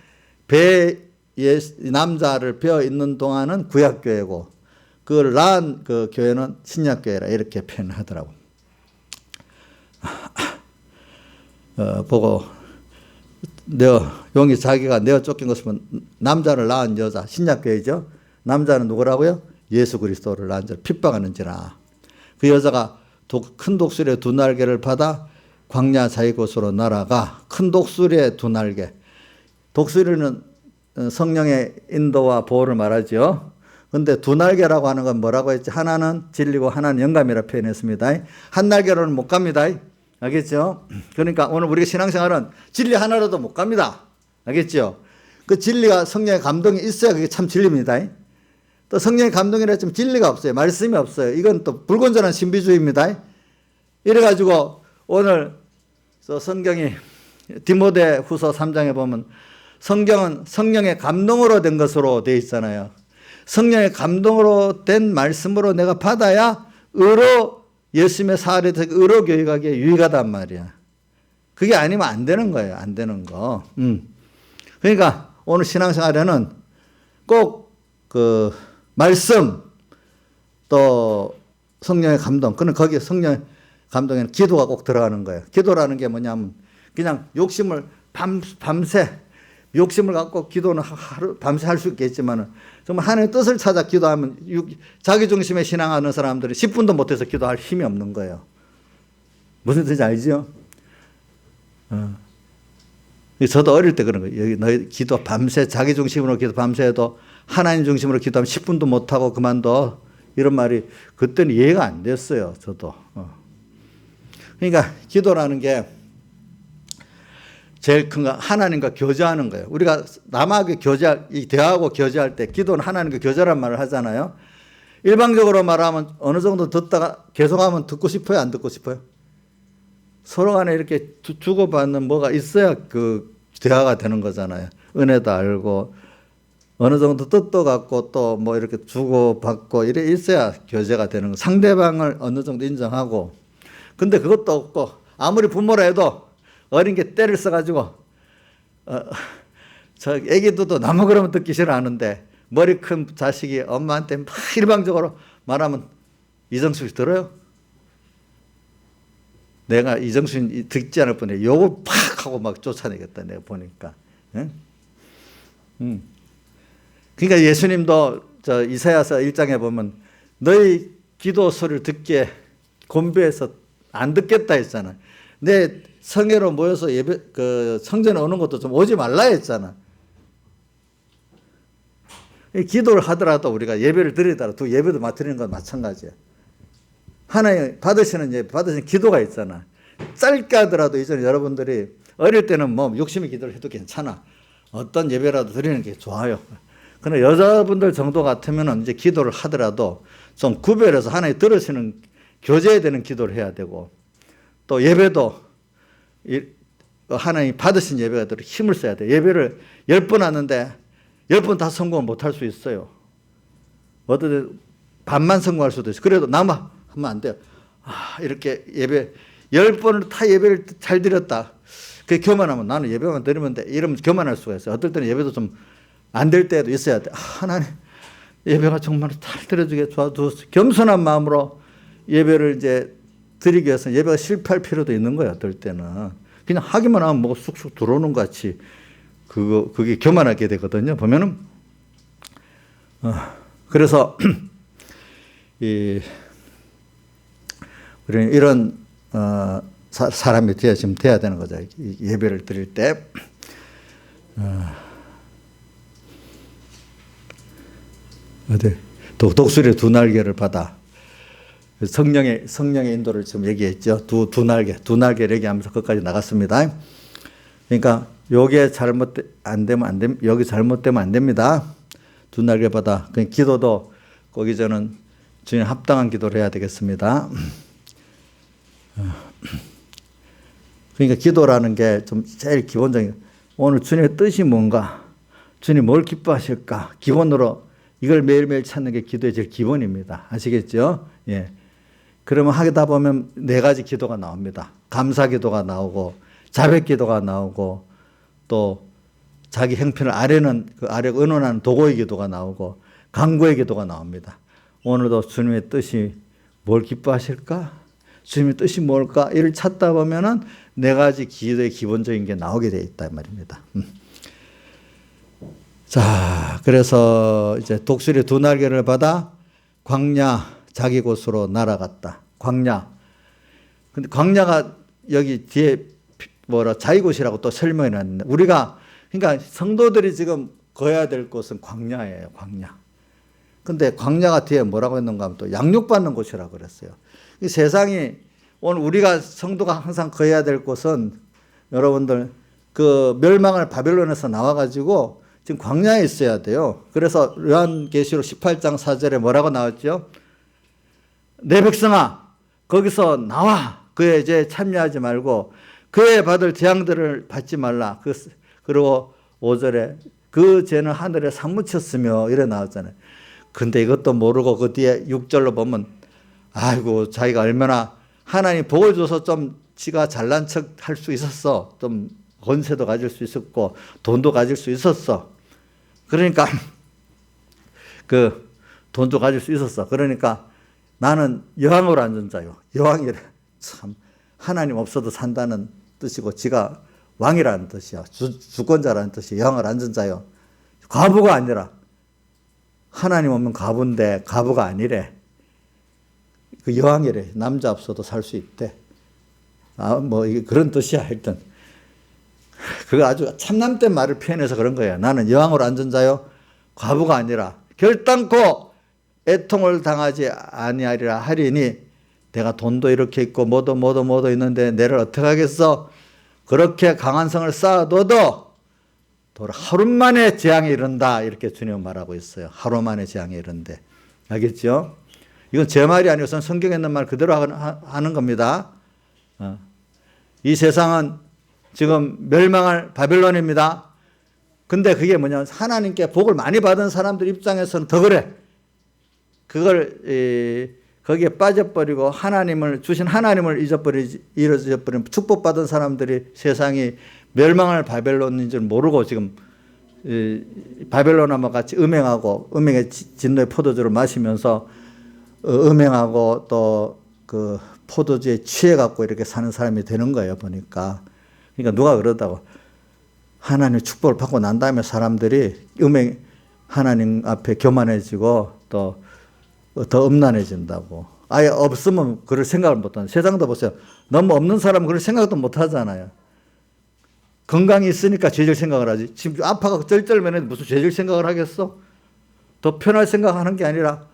남자를 배어 있는 동안은 구약교회고 그걸 낳은 그 교회는 신약교회라 이렇게 표현하더라고. 보고 용이 자기가 내어 쫓긴 것이면 남자를 낳은 여자 신약교회죠. 남자는 누구라고요? 예수 그리스도를 낳은 자 핍박하는지라. 그 여자가 큰 독수리의 두 날개를 받아 광야 자기 곳으로 날아가. 큰 독수리의 두 날개. 독수리는 성령의 인도와 보호를 말하죠. 그런데 두 날개라고 하는 건 뭐라고 했지? 하나는 진리고 하나는 영감이라 표현했습니다. 한 날개로는 못 갑니다. 알겠죠? 그러니까 오늘 우리가 신앙생활은 진리 하나로도 못 갑니다. 알겠죠? 그 진리가 성령의 감동이 있어야 그게 참 진리입니다. 또 성령의 감동이라 했지만 진리가 없어요. 말씀이 없어요. 이건 또 불건전한 신비주의입니다. 이래가지고 오늘 성경이 디모데 후서 3장에 보면 성경은 성령의 감동으로 된 것으로 되어 있잖아요. 성령의 감동으로 된 말씀으로 내가 받아야 의로 예수님의 사활에 의로 교육하기에 유익하단 말이야. 그게 아니면 안 되는 거예요. 안 되는 거. 그러니까 오늘 신앙생활에는 꼭 그 말씀 또 성령의 감동. 그는 거기에 성령의 감동에는 기도가 꼭 들어가는 거예요. 기도라는 게 뭐냐면 그냥 욕심을 밤새 욕심을 갖고 기도는 밤새 할 수 있겠지만 정말 하나님의 뜻을 찾아 기도하면 자기 중심에 신앙하는 사람들이 10분도 못해서 기도할 힘이 없는 거예요. 무슨 뜻인지 알죠? 저도 어릴 때 그런 거예요. 여기 너희 기도 밤새 자기 중심으로 기도 밤새도 하나님 중심으로 기도하면 10분도 못하고 그만둬. 이런 말이 그때는 이해가 안 됐어요. 저도. 그러니까 기도라는 게 제일 큰 거 하나님과 교제하는 거예요. 우리가 남하고 대화하고 교제할 때 기도는 하나님과 교제란 말을 하잖아요. 일방적으로 말하면 어느 정도 듣다가 계속하면 듣고 싶어요? 안 듣고 싶어요? 서로 간에 이렇게 주고받는 뭐가 있어야 그 대화가 되는 거잖아요. 은혜도 알고 어느 정도 뜻도 갖고 또 뭐 이렇게 주고받고 이래 있어야 교제가 되는 거. 상대방을 어느 정도 인정하고. 근데 그것도 없고 아무리 부모라 해도 어린 게 때를 써가지고 저 애기들도 너무 그러면 듣기 싫어하는데 머리 큰 자식이 엄마한테 막 일방적으로 말하면 이정수 씨 들어요? 내가 이정수 듣지 않을 뻔해 욕을 팍 하고 막 쫓아내겠다 내가 보니까. 응? 그러니까 예수님도 저 이사야서 1장에 보면 너희 기도 소리를 듣기에 곤배해서 안 듣겠다 했잖아. 내 성회로 모여서 예배 성전에 오는 것도 좀 오지 말라 했잖아. 기도를 하더라도 우리가 예배를 드리더라도 예배도 드리는 건 마찬가지야. 하나님 받으시는 예배, 받으시는 기도가 있잖아. 짧게 하더라도 이전에 여러분들이 어릴 때는 뭐 욕심의 기도를 해도 괜찮아. 어떤 예배라도 드리는 게 좋아요. 그러나 여자분들 정도 같으면 이제 기도를 하더라도 좀 구별해서 하나님 들으시는 교제해야 되는 기도를 해야 되고 또 예배도 하나님 받으신 예배가 되도록 힘을 써야 돼. 예배를 10번 하는데 10번 다 성공을 못할 수 있어요. 어떤 때 반만 성공할 수도 있어요. 그래도 하면 안 돼요. 이렇게 예배 10번을 다 예배를 잘 드렸다. 그게 교만하면 나는 예배만 드리면 돼. 이러면 교만할 수가 있어요. 어떨 때는 예배도 좀 안 될 때도 있어야 돼. 하나님 예배가 정말 잘 드려주게 도와주소서. 겸손한 마음으로 예배를 이제 드리기 위해서 예배가 실패할 필요도 있는 거예요. 어떨 때는 그냥 하기만 하면 뭐가 쑥쑥 들어오는 것 같이 그게 교만하게 되거든요. 보면은 그래서 우리는 이런 사람이 지금 돼야 되는 거죠. 예배를 드릴 때. 독수리의 두 날개를 받아. 성령의 인도를 지금 얘기했죠. 두 날개 얘기하면서 거기까지 나갔습니다. 그러니까 요게 안 되면 여기 잘못되면 안 됩니다. 두 날개 받아. 그러니까 기도도 거기 저는 주님 합당한 기도를 해야 되겠습니다. 그러니까 기도라는 게 좀 제일 기본적인 오늘 주님의 뜻이 뭔가 주님 뭘 기뻐하실까? 기본으로 이걸 매일매일 찾는 게 기도의 제일 기본입니다. 아시겠죠? 예. 그러면 하다 보면 네 가지 기도가 나옵니다. 감사 기도가 나오고, 자백 기도가 나오고, 또 자기 형편을 아뢰는, 그 아뢰 의논하는 도고의 기도가 나오고, 간구의 기도가 나옵니다. 오늘도 주님의 뜻이 뭘 기뻐하실까? 주님의 뜻이 뭘까? 이를 찾다 보면은 네 가지 기도의 기본적인 게 나오게 되어 있다 말입니다. 자, 그래서 이제 독수리 두 날개를 받아 광야 자기 곳으로 날아갔다. 광야. 근데 광야가 여기 뒤에 자기 곳이라고 또 설명해 놨는데, 우리가, 그러니까 성도들이 지금 거해야 될 곳은 광야예요, 광야. 근데 광야가 뒤에 뭐라고 했는가 하면 또 양육받는 곳이라고 그랬어요. 이 세상이, 오늘 우리가 성도가 항상 거해야 될 곳은 여러분들 그 멸망을 바벨론에서 나와가지고 지금 광야에 있어야 돼요. 그래서 요한계시록 18장 4절에 뭐라고 나왔죠? 내 백성아, 거기서 나와. 그에 이제 참여하지 말고 그에 받을 재앙들을 받지 말라. 그리고 5절에 그 죄는 하늘에 사무쳤으며 이래 나왔잖아요. 근데 이것도 모르고 그 뒤에 6절로 보면, 아이고, 자기가 얼마나 하나님 복을 줘서 좀 지가 잘난 척 할 수 있었어. 좀 권세도 가질 수 있었고 돈도 가질 수 있었어. 그러니까 그 돈도 가질 수 있었어. 그러니까 나는 여왕으로 앉은 자요. 여왕이래. 참 하나님 없어도 산다는 뜻이고 지가 왕이라는 뜻이야. 주권자라는 뜻이야. 여왕을 앉은 자요. 과부가 아니라, 하나님 없는 과부인데 과부가 아니래. 그 여왕이래. 남자 없어도 살 수 있대. 뭐 그런 뜻이야. 하여튼 그거 아주 참남된 말을 표현해서 그런 거예요. 나는 여왕으로 앉은 자요, 과부가 아니라 결단코 애통을 당하지 아니하리라 하리니, 내가 돈도 이렇게 있고 뭐도 있는데 내를 어떻게 하겠어? 그렇게 강한 성을 쌓아둬도 하루 만에 재앙에 이른다. 이렇게 주님은 말하고 있어요. 하루 만에 재앙에 이른대. 알겠죠? 이건 제 말이 아니고 성경에 있는 말 그대로 하는 겁니다. 이 세상은 지금 멸망할 바벨론입니다. 근데 그게 뭐냐면 하나님께 복을 많이 받은 사람들 입장에서는 더 그래. 그걸 거기에 빠져버리고 하나님을 주신 하나님을 잊어버린 축복받은 사람들이 세상이 멸망할 바벨론인 줄 모르고 지금 바벨론과 같이 음행의 진노의 포도주를 마시면서 음행하고 또 그 포도주에 취해갖고 이렇게 사는 사람이 되는 거예요, 보니까. 그러니까 누가 그러다고, 하나님의 축복을 받고 난 다음에 사람들이 하나님 앞에 교만해지고 또 더 음란해진다고. 아예 없으면 그럴 생각을 못하는. 세상도 보세요. 너무 없는 사람은 그럴 생각도 못 하잖아요. 건강이 있으니까 죄질 생각을 하지. 지금 아파가 쩔쩔매는데 무슨 죄질 생각을 하겠어? 더 편할 생각하는 게 아니라,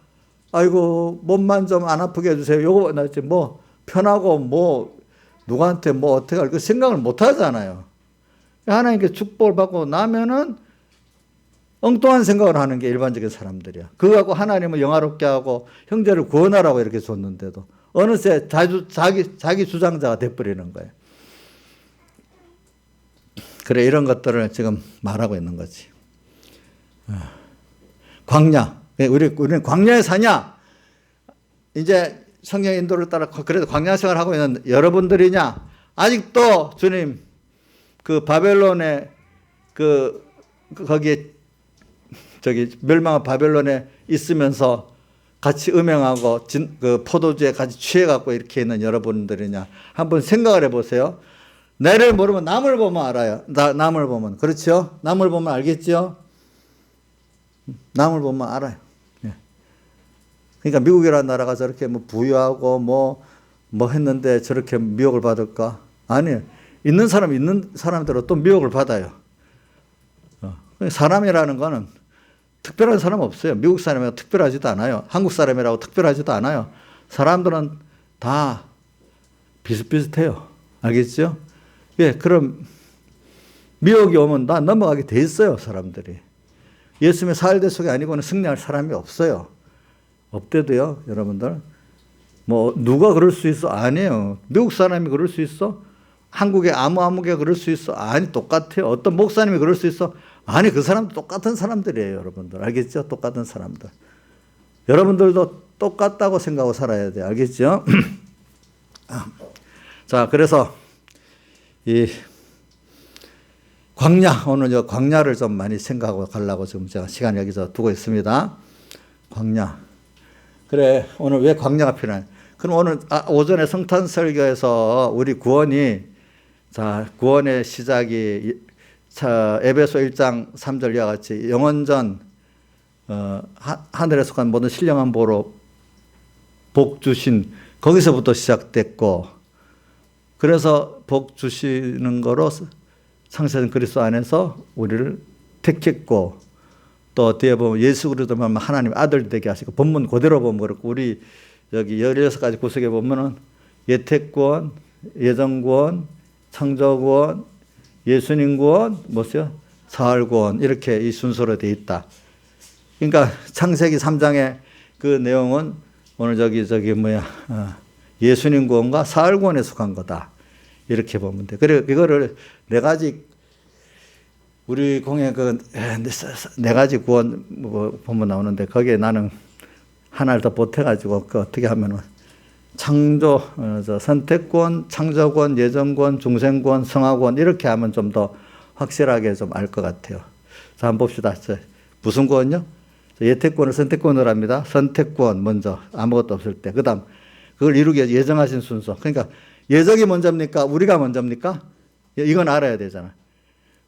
아이고 몸만 좀 안 아프게 해주세요. 요거 나 이제 뭐 편하고 뭐 누구한테 뭐 어떻게 할 그 생각을 못 하잖아요. 하나님께 축복을 받고 나면은 엉뚱한 생각을 하는 게 일반적인 사람들이야. 그거 갖고 하나님을 영화롭게 하고 형제를 구원하라고 이렇게 줬는데도 어느새 자기 주장자가 돼버리는 거예요. 그래, 이런 것들을 지금 말하고 있는 거지. 광야. 우리는 광야에 사냐? 이제 성경 인도를 따라 그래도 광야 생활을 하고 있는 여러분들이냐? 아직도 주님 그 바벨론에 거기에 멸망한 바벨론에 있으면서 같이 음행하고 그 포도주에 같이 취해갖고 이렇게 있는 여러분들이냐? 한번 생각을 해보세요. 내를 모르면 남을 보면 알아요. 남을 보면. 그렇죠? 남을 보면 알겠죠? 남을 보면 알아요. 그러니까 미국이라는 나라가 저렇게 뭐 부유하고 뭐 했는데 저렇게 미혹을 받을까? 아니에요. 있는 사람대로 또 미혹을 받아요. 사람이라는 거는 특별한 사람 없어요. 미국 사람이라고 특별하지도 않아요. 한국 사람이라고 특별하지도 않아요. 사람들은 다 비슷비슷해요. 알겠죠? 예, 그럼 미혹이 오면 다 넘어가게 돼 있어요, 사람들이. 예수님의 사흘대 속에 아니고는 승리할 사람이 없어요. 없대도요, 여러분들. 뭐 누가 그럴 수 있어? 아니에요. 미국 사람이 그럴 수 있어? 한국의 아무개 그럴 수 있어? 아니, 똑같아요. 어떤 목사님이 그럴 수 있어? 아니, 그 사람도 똑같은 사람들이에요, 여러분들. 알겠죠? 똑같은 사람들. 여러분들도 똑같다고 생각하고 살아야 돼요. 알겠죠? 자, 그래서 이 광야, 오늘 광야를 좀 많이 생각하고 가려고 지금 제가 시간 여기서 두고 있습니다. 광야. 그래, 오늘 왜 광야가 필요해? 그럼 오늘 오전에 성탄 설교에서 우리 구원이, 자, 구원의 시작이 에베소 1장 3절 이와 같이 영원전 하늘에 속한 모든 신령한 보로 복 주신, 거기서부터 시작됐고, 그래서 복 주시는 거로 창세된 그리스도 안에서 우리를 택했고, 또 뒤에 보면 예수 그리스도만 하나님 아들 되게 하시고, 본문 그대로 보면 그렇고, 우리 여기 16가지 구석에 보면은 예택구원, 예정구원, 창조구원, 예수님 구원, 뭐죠? 사활구원, 이렇게 이 순서로 되어 있다. 그러니까 창세기 3장의 그 내용은 오늘 예수님 구원과 사활구원에 속한 거다. 이렇게 보면 돼. 그래, 이거를 네 가지, 우리 공예 네 가지 구원 보면 나오는데, 거기에 나는 하나를 더 보태가지고, 어떻게 하면은, 창조, 선택권, 창조권, 예정권, 중생권, 성화권, 이렇게 하면 좀 더 확실하게 좀 알 것 같아요. 자, 한번 봅시다. 무슨 권요? 예택권을 선택권으로 합니다. 선택권 먼저, 아무것도 없을 때. 그 다음, 그걸 이루기 위해서 예정하신 순서. 그러니까 예정이 먼저입니까? 우리가 먼저입니까? 이건 알아야 되잖아.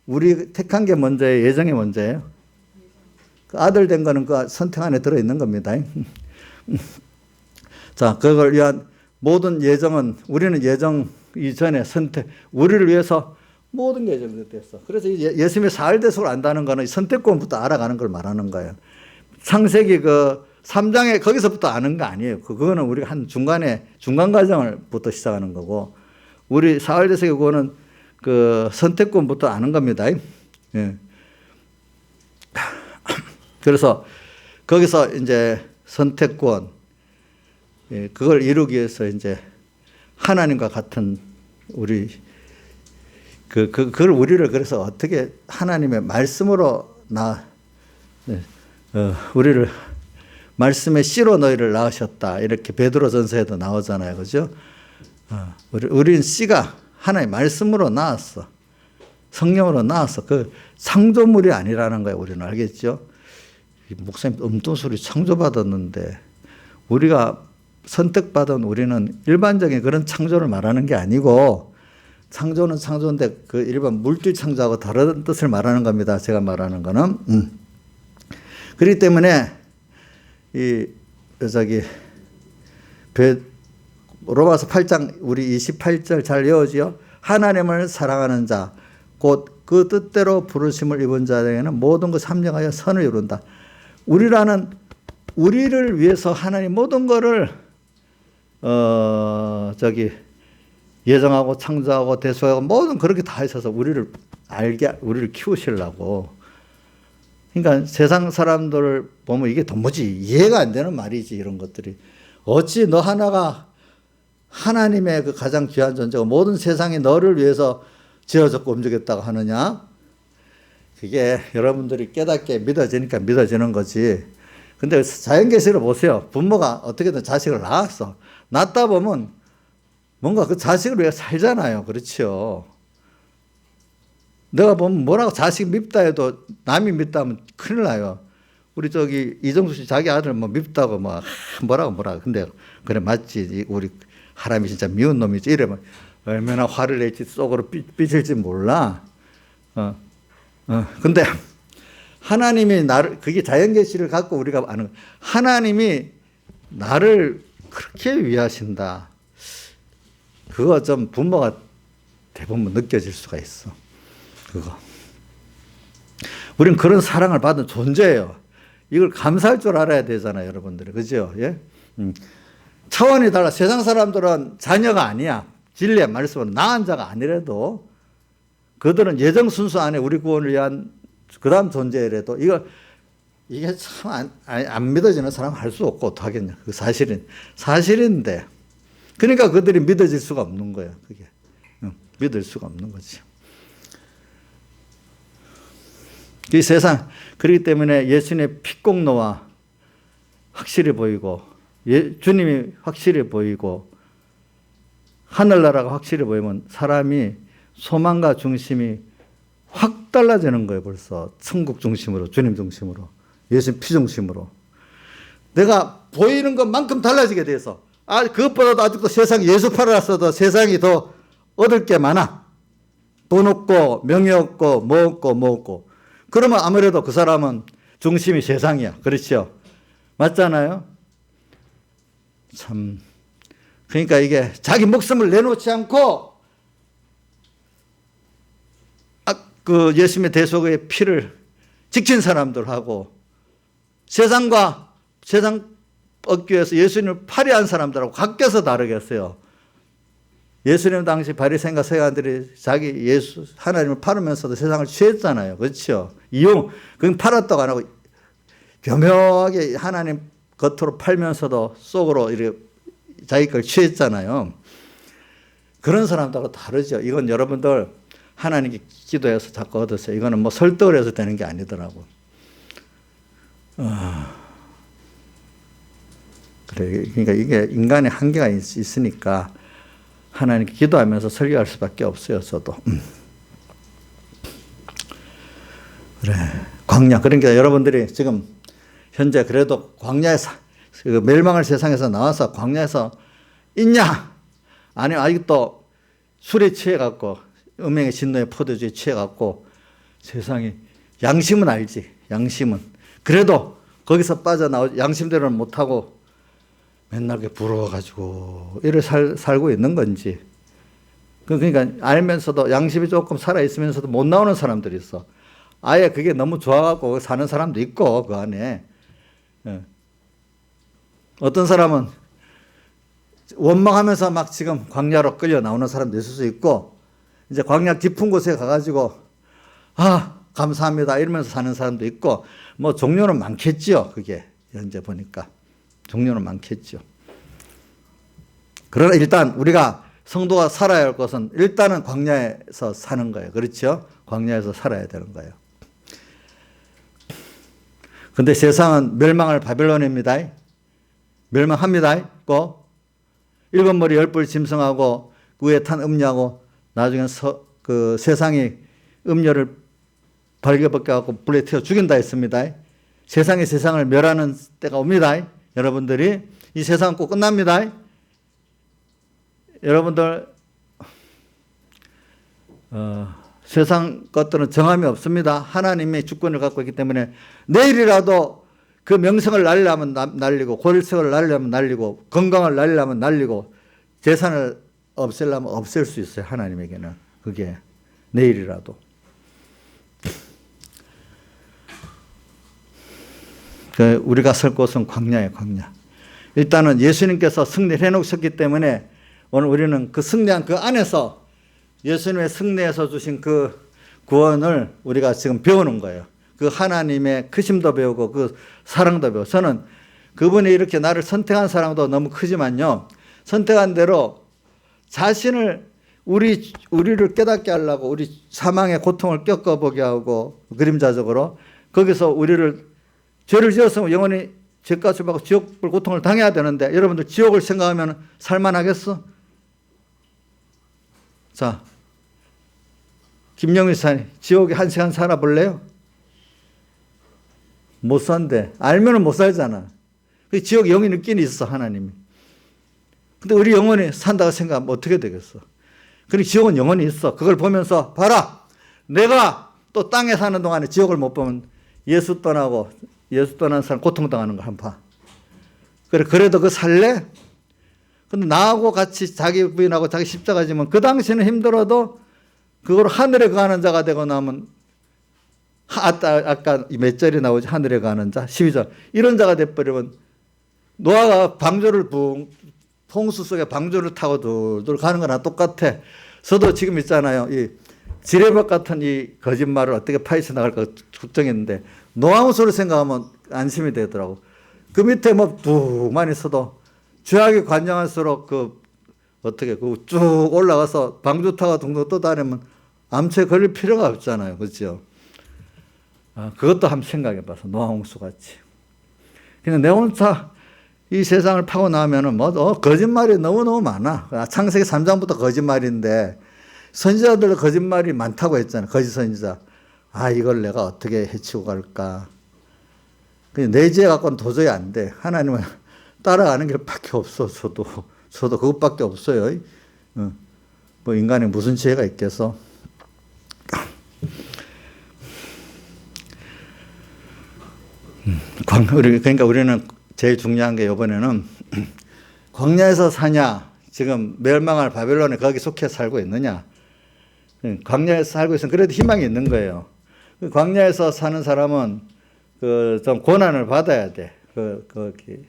우리 택한 게 먼저예요? 예정이 먼저예요? 그 아들 된 거는 그 선택 안에 들어있는 겁니다. 자, 그걸 위한 모든 예정은, 우리는 예정 이전에 선택, 우리를 위해서 모든 게 예정됐어. 그래서 예수님의 사활대속을 안다는 거는 선택권부터 알아가는 걸 말하는 거예요. 창세기 3장에 거기서부터 아는 거 아니에요. 그거는 우리가 한 중간 과정을부터 시작하는 거고, 우리 사활대속의 구원은 그 선택권부터 아는 겁니다. 예. 그래서 거기서 이제 선택권, 예, 그걸 이루기 위해서 이제 하나님과 같은 그걸 우리를 그래서 어떻게 하나님의 말씀으로 우리를 말씀의 씨로 너희를 낳으셨다. 이렇게 베드로전서에도 나오잖아요. 그죠? 우리는 씨가 하나의 말씀으로 나왔어. 성령으로 나왔어. 그 창조물이 아니라는 거예요. 우리는 알겠죠? 목사님 엉뚱소리 창조받았는데, 우리가 선택받은 우리는 일반적인 그런 창조를 말하는 게 아니고, 창조는 창조인데 그 일반 물질 창조하고 다른 뜻을 말하는 겁니다. 제가 말하는 거는. 그렇기 때문에 로마서 8장 우리 28절 잘 외우지요. 하나님을 사랑하는 자, 곧 그 뜻대로 부르심을 입은 자에게는 모든 것을 합력하여 선을 이룬다. 우리를 위해서 하나님 모든 것을 예정하고 창조하고 대소하고 모든 그렇게 다 있어서 우리를 키우시려고. 그러니까 세상 사람들을 보면 이게 도무지 이해가 안 되는 말이지, 이런 것들이. 어찌 너 하나가 하나님의 그 가장 귀한 존재고 모든 세상이 너를 위해서 지어졌고 움직였다고 하느냐? 그게 여러분들이 깨닫게 믿어지니까 믿어지는 거지. 근데 자연계시를 보세요. 부모가 어떻게든 자식을 낳았어. 낳다 보면 뭔가 그 자식을 위해 살잖아요. 그렇죠. 내가 보면 뭐라고 자식 밉다 해도 남이 밉다 하면 큰일 나요. 우리 이정수 씨 자기 아들 밉다고 뭐라고. 근데 그래 맞지. 우리 하람이 진짜 미운 놈이지. 이러면 얼마나 화를 낼지 속으로 삐질지 몰라. 근데 하나님이 그게 자연계시를 갖고 우리가 아는, 하나님이 나를 그렇게 위하신다. 그거 좀 부모가 대부분 느껴질 수가 있어. 그거. 우린 그런 사랑을 받은 존재예요. 이걸 감사할 줄 알아야 되잖아요, 여러분들이. 그죠? 예? 차원이 달라. 세상 사람들은 자녀가 아니야. 진리의 말씀은 낳은 자가 아니래도 그들은 예정 순서 안에 우리 구원을 위한 그 다음 존재라도 이게 참 안 믿어지는 사람 할 수 없고 어떡하겠냐. 그 사실인데. 그러니까 그들이 믿어질 수가 없는 거예요. 그게. 믿을 수가 없는 거죠. 이 세상, 그렇기 때문에 예수님의 핏공로와 확실히 보이고, 주님이 확실히 보이고, 하늘나라가 확실히 보이면 사람이 소망과 중심이 확 달라지는 거예요. 벌써 천국 중심으로, 주님 중심으로, 예수님 피 중심으로. 내가 보이는 것만큼 달라지게 돼서, 그것보다도 아직도 세상 예수 팔아서도 세상이 더 얻을 게 많아. 돈 없고 명예 없고 뭐 없고. 그러면 아무래도 그 사람은 중심이 세상이야. 그렇죠? 맞잖아요? 참. 그러니까 이게 자기 목숨을 내놓지 않고 그 예수님의 대속의 피를 지킨 사람들하고 세상 얻기 위해서 예수님을 파리한 사람들하고 각겨서 다르겠어요. 예수님 당시 바리새인과 서기관들이 자기 하나님을 팔으면서도 세상을 취했잖아요. 그렇죠? 그건 팔았다고 안 하고 교묘하게 하나님 겉으로 팔면서도 속으로 이렇게 자기 걸 취했잖아요. 그런 사람들하고 다르죠. 이건 여러분들 하나님께 기도해서 자꾸 얻으세요. 이거는 뭐 설득을 해서 되는 게 아니더라고. 그래. 그러니까 이게 인간의 한계가 있으니까 하나님께 기도하면서 설교할 수밖에 없어요. 저도. 그래. 광야. 그러니까 여러분들이 지금 현재 그래도 광야에서 멸망할 세상에서 나와서 광야에서 있냐? 아니면 아직도 술에 취해갖고 음행의 진노의 포도주에 취해갖고 세상에 양심은 알지. 양심은. 그래도 거기서 빠져나오지. 양심대로는 못하고 맨날 부러워가지고 이래 살고 있는 건지. 그러니까 알면서도 양심이 조금 살아있으면서도 못 나오는 사람들이 있어. 아예 그게 너무 좋아갖고 사는 사람도 있고 그 안에. 어떤 사람은 원망하면서 막 지금 광야로 끌려 나오는 사람도 있을 수 있고, 이제 광야 깊은 곳에 가가지고 감사합니다 이러면서 사는 사람도 있고, 뭐 종류는 많겠죠. 그게 현재 보니까 종류는 많겠죠. 그러나 일단 우리가 성도가 살아야 할 것은 일단은 광야에서 사는 거예요. 그렇죠? 광야에서 살아야 되는 거예요. 근데 세상은 멸망할 바빌론입니다. 멸망합니다. 꼭 일곱 머리 열 뿔 짐승하고 위에 탄 음녀하고 나중에 그 세상이 음녀를 벌게벗겨갖고 불에 태워 죽인다 했습니다. 세상이 세상을 멸하는 때가 옵니다. 여러분들이 이 세상은 꼭 끝납니다. 여러분들 세상 것들은 정함이 없습니다. 하나님의 주권을 갖고 있기 때문에 내일이라도 그 명성을 날리려면 날리고 권력을 날리려면 날리고 건강을 날리려면 날리고 재산을 없애려면 없앨 수 있어요. 하나님에게는. 그게 내일이라도. 우리가 설 곳은 광야예요. 광야. 일단은 예수님께서 승리를 해놓으셨기 때문에 오늘 우리는 그 승리한 그 안에서 예수님의 승리에서 주신 그 구원을 우리가 지금 배우는 거예요. 그 하나님의 크심도 배우고 그 사랑도 배우고. 저는 그분이 이렇게 나를 선택한 사랑도 너무 크지만요, 선택한 대로 자신을 우리를 깨닫게 하려고 우리 사망의 고통을 겪어보게 하고 그림자적으로 거기서 우리를 죄를 지었으면 영원히 죄값을 받고 지옥불 고통을 당해야 되는데 여러분들 지옥을 생각하면 살만하겠어? 자, 김영희 사님 지옥에 한 시간 살아볼래요? 못 산대. 알면은 못 살잖아. 지옥에 영이 느끼는 있어, 하나님이. 근데 우리 영혼이 산다고 생각하면 어떻게 되겠어? 그리고 지옥은 영혼이 있어. 그걸 보면서 봐라. 내가 또 땅에 사는 동안에 지옥을 못 보면 예수 떠난 사람 고통당하는 거 한번 봐. 그래도 그 살래? 근데 나하고 같이 자기 부인하고 자기 십자가 지면 그 당시는 힘들어도 그걸 하늘에 가는 자가 되고 나면 아까 몇 절이 나오지? 하늘에 가는 자 12절 이런 자가 돼버리면 노아가 방주를 홍수 속에 방주를 타고 둘둘 가는 거나 똑같아. 저도 지금 있잖아요. 이 지뢰박 같은 이 거짓말을 어떻게 파헤쳐 나갈까 걱정했는데 노아우스를 생각하면 안심이 되더라고. 그 밑에 뭐 뚝만 있어도 죄악이 관장할수록 그 어떻게 쭉 올라가서 방주타가 둥둥 떠다니면 암초에 걸릴 필요가 없잖아요. 그렇죠? 그것도 한번 생각해 봐서 노항홍수 같이. 그냥 내 혼자 이 세상을 파고 나면은 거짓말이 너무너무 많아. 창세기 3장부터 거짓말인데 선지자들도 거짓말이 많다고 했잖아요. 거짓 선지자. 이걸 내가 어떻게 해치고 갈까. 그냥 내 지혜 갖고는 도저히 안 돼. 하나님을 따라가는 길밖에 없어. 저도 그것밖에 없어요. 뭐 인간이 무슨 지혜가 있겠어. 그러니까 우리는 제일 중요한 게 이번에는 광야에서 사냐, 지금 멸망할 바벨론에 거기 속해 살고 있느냐. 광야에서 살고 있으면 그래도 희망이 있는 거예요. 광야에서 사는 사람은 좀 고난을 받아야 돼.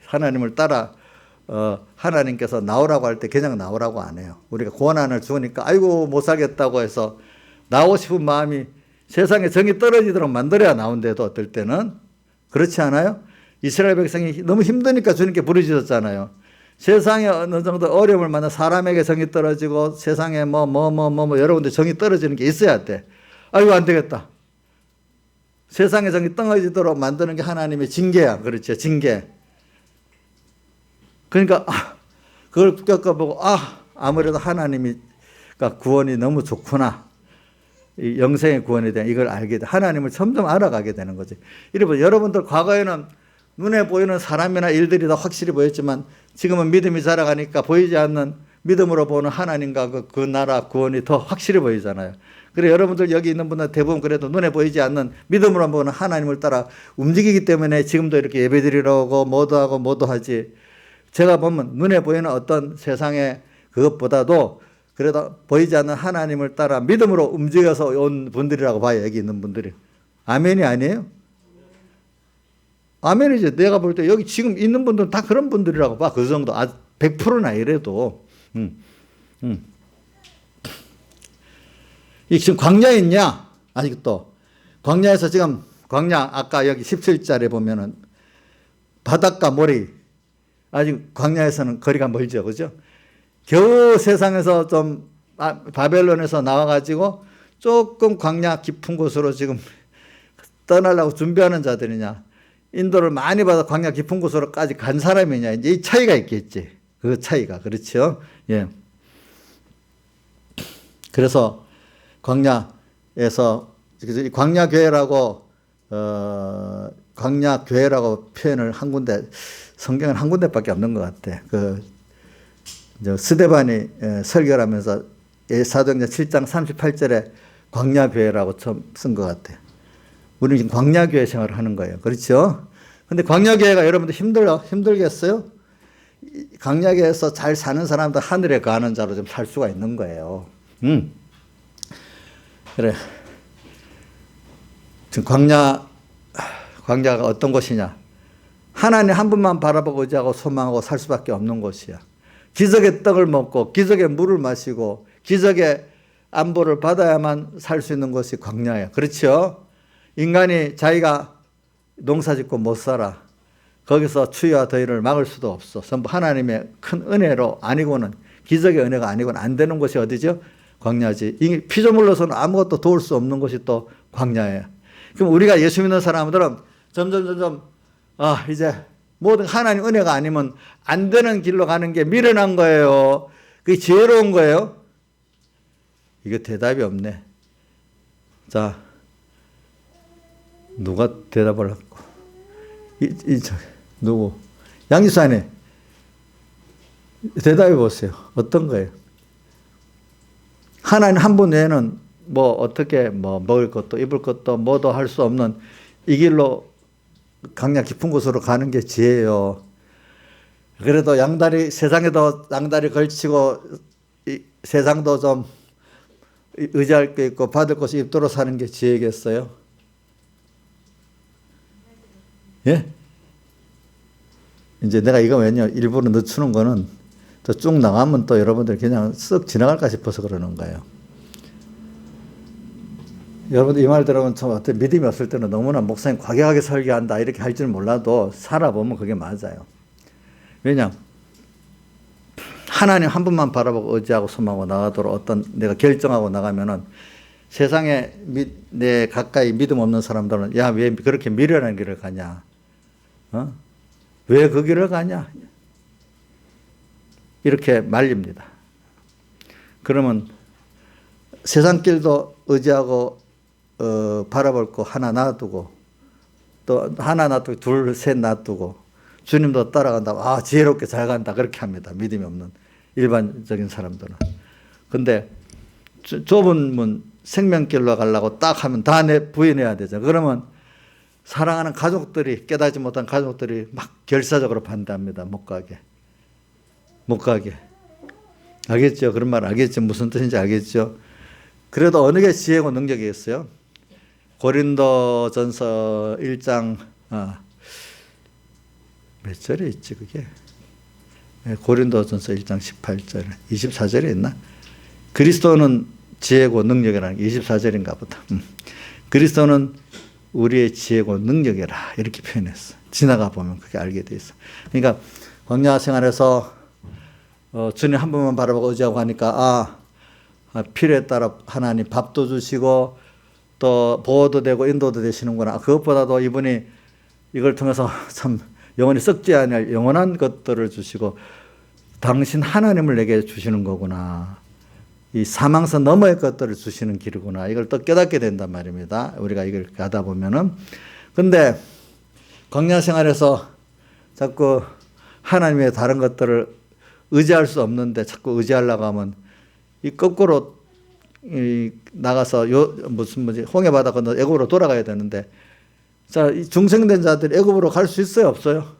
하나님을 따라 하나님께서 나오라고 할 때 그냥 나오라고 안 해요. 우리가 고난을 주니까 아이고 못 살겠다고 해서 나오고 싶은 마음이 세상에 정이 떨어지도록 만들어야 나온대도 어떨 때는 그렇지 않아요? 이스라엘 백성이 너무 힘드니까 주님께 부르짖었잖아요. 세상에 어느 정도 어려움을 만나 사람에게 정이 떨어지고 세상에 여러 군데 정이 떨어지는 게 있어야 돼. 아이고 안 되겠다. 세상에 정이 떨어지도록 만드는 게 하나님의 징계야. 그렇죠? 징계. 그러니까 그걸 겪어보고 아무래도 하나님이 구원이 너무 좋구나. 이 영생의 구원에 대한 이걸 알게 돼. 하나님을 점점 알아가게 되는 거지. 이러면 여러분들 과거에는 눈에 보이는 사람이나 일들이 다 확실히 보였지만 지금은 믿음이 자라가니까 보이지 않는 믿음으로 보는 하나님과 그 나라 구원이 더 확실히 보이잖아요. 그래 여러분들 여기 있는 분들 대부분 그래도 눈에 보이지 않는 믿음으로 보는 하나님을 따라 움직이기 때문에 지금도 이렇게 예배드리려고 모두 하지. 제가 보면 눈에 보이는 어떤 세상의 그것보다도 그래도 보이지 않는 하나님을 따라 믿음으로 움직여서 온 분들이라고 봐요. 여기 있는 분들이. 아멘이 아니에요? 아멘이죠. 내가 볼 때 여기 지금 있는 분들은 다 그런 분들이라고 봐. 그 정도. 100%나 이래도. 이 지금 광야에 있냐? 아직도. 광야에서 지금 아까 여기 17절에 보면은 바닷가 모래. 아직 광야에서는 거리가 멀죠. 그죠? 겨우 세상에서 좀 바벨론에서 나와가지고 조금 광야 깊은 곳으로 지금 떠나려고 준비하는 자들이냐. 인도를 많이 받아 광야 깊은 곳으로까지 간 사람이냐. 이제 이 차이가 있겠지. 그 차이가. 그렇죠? 예. 그래서 광야에서 광야교회라고 표현을 한 군데 성경은 한 군데밖에 없는 것 같아. 스데반이 설교를 하면서 사도행전 7장 38절에 광야교회라고 처음 쓴 것 같아. 우리는 지금 광야교회 생활을 하는 거예요. 그렇죠? 근데 광야교회가 여러분들 힘들겠어요? 광야교회에서 잘 사는 사람도 하늘에 가는 자로 좀 살 수가 있는 거예요. 그래. 지금 광야가 어떤 곳이냐? 하나님 한 분만 바라보고 의지하고 소망하고 살 수밖에 없는 곳이야. 기적의 떡을 먹고 기적의 물을 마시고 기적의 안보를 받아야만 살 수 있는 곳이 광야예요. 그렇죠? 인간이 자기가 농사 짓고 못 살아. 거기서 추위와 더위를 막을 수도 없어. 전부 하나님의 큰 은혜로 아니고는 기적의 은혜가 아니고는 안 되는 곳이 어디죠? 광야지. 이 피조물로서는 아무것도 도울 수 없는 곳이 또 광야예요. 그럼 우리가 예수 믿는 사람들은 점점 이제 모든 하나님 은혜가 아니면 안 되는 길로 가는 게 미련한 거예요. 그게 지혜로운 거예요. 이거 대답이 없네. 자, 누가 대답을 하고? 누구? 양지사님, 대답해 보세요. 어떤 거예요? 하나님 한 분 외에는 어떻게 먹을 것도 입을 것도 뭐도 할 수 없는 이 길로 광야 깊은 곳으로 가는 게 지혜예요. 그래도 세상에도 양다리 걸치고 세상도 좀 의지할 게 있고 받을 것이 있도록 사는 게 지혜겠어요? 예? 이제 내가 이거 일부러 늦추는 거는 또 쭉 나가면 또 여러분들 그냥 쓱 지나갈까 싶어서 그러는 거예요. 여러분들 이 말 들으면 참 어떤 믿음이 없을 때는 너무나 목사님 과격하게 설교한다 이렇게 할 줄 몰라도 살아보면 그게 맞아요. 왜냐? 하나님 한 분만 바라보고 의지하고 소망하고 나가도록 어떤 내가 결정하고 나가면은 세상에 내 가까이 믿음 없는 사람들은 야, 왜 그렇게 미련한 길을 가냐? 왜 그 길을 가냐? 이렇게 말립니다. 그러면 세상 길도 의지하고 바라볼 거 하나 놔두고 또 하나 놔두고 둘, 셋 놔두고 주님도 따라간다. 아, 지혜롭게 잘 간다. 그렇게 합니다. 믿음이 없는 일반적인 사람들은. 근데 좁은 문 생명길로 가려고 딱 하면 다 부인해야 되죠. 그러면 사랑하는 가족들이 깨닫지 못한 가족들이 막 결사적으로 반대합니다. 못 가게. 못 가게. 알겠죠? 그런 말 알겠죠? 무슨 뜻인지 알겠죠? 그래도 어느 게 지혜고 능력이겠어요? 고린도전서 1장 몇 절에 있지 그게? 고린도전서 1장 18절 24절에 있나? 그리스도는 지혜고 능력이라는 게 24절인가 보다. 그리스도는 우리의 지혜고 능력이라 이렇게 표현했어. 지나가 보면 그게 알게 돼 있어. 그러니까 광야 생활에서 주님 한 번만 바라보고 의지하고 하니까 필요에 따라 하나님 밥도 주시고 또 보호도 되고 인도도 되시는구나. 그것보다도 이분이 이걸 통해서 참 영원히 썩지 않을 영원한 것들을 주시고 당신 하나님을 내게 주시는 거구나. 이 사망선 너머의 것들을 주시는 길이구나. 이걸 또 깨닫게 된단 말입니다. 우리가 이걸 가다 보면은. 근데 광야 생활에서 자꾸 하나님의 다른 것들을 의지할 수 없는데 자꾸 의지하려고 하면 이 거꾸로 나가서 홍해 바다 건너 애굽으로 돌아가야 되는데 자, 이 중생된 자들이 애굽으로 갈 수 있어요, 없어요?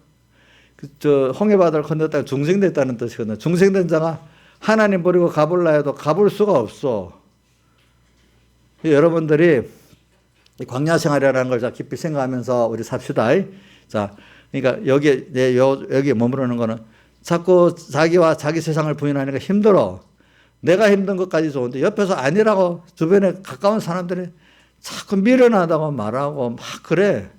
홍해 바다를 건넜다가 중생됐다는 뜻이거든요. 중생된 자가 하나님 버리고 가볼라 해도 가볼 수가 없어. 여러분들이 광야 생활이라는 걸 깊이 생각하면서 우리 삽시다. 자, 그러니까 여기에 머무르는 거는 자꾸 자기와 자기 세상을 부인하니까 힘들어. 내가 힘든 것까지 좋은데 옆에서 아니라고 주변에 가까운 사람들이 자꾸 미련하다고 말하고 막 그래.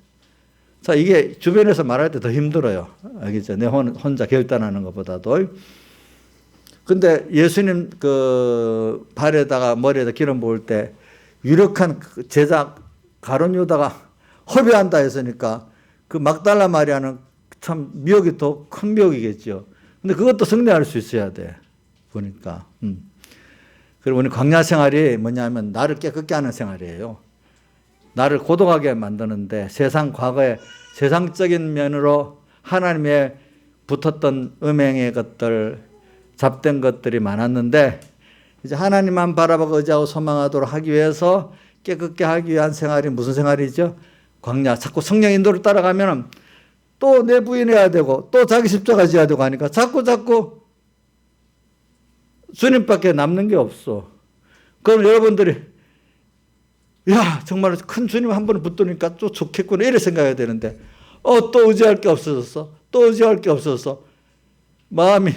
자, 이게 주변에서 말할 때 더 힘들어요. 알겠죠? 내 혼자 결단하는 것보다도. 근데 예수님 그 발에다가 머리에다 기름 부을 때 유력한 제자 가룟 유다가 허비한다 했으니까 그 막달라 마리아는 참 미혹이 더 큰 미혹이겠죠. 근데 그것도 승리할 수 있어야 돼. 보니까. 그리고 우리 광야 생활이 뭐냐면 나를 깨끗게 하는 생활이에요. 나를 고독하게 만드는데 과거에 세상적인 면으로 하나님의 붙었던 음행의 것들, 잡된 것들이 많았는데 이제 하나님만 바라보고 의지하고 소망하도록 하기 위해서 깨끗게 하기 위한 생활이 무슨 생활이죠? 광야. 자꾸 성령 인도를 따라가면 또 내 부인해야 되고 또 자기 십자가 지어야 되고 하니까 자꾸 주님밖에 남는 게 없어. 그럼 여러분들이 야 정말 큰 주님 한 번에 붙드니까 또 좋겠구나 이래 생각해야 되는데 또 의지할 게 없어졌어. 또 의지할 게 없어서 마음이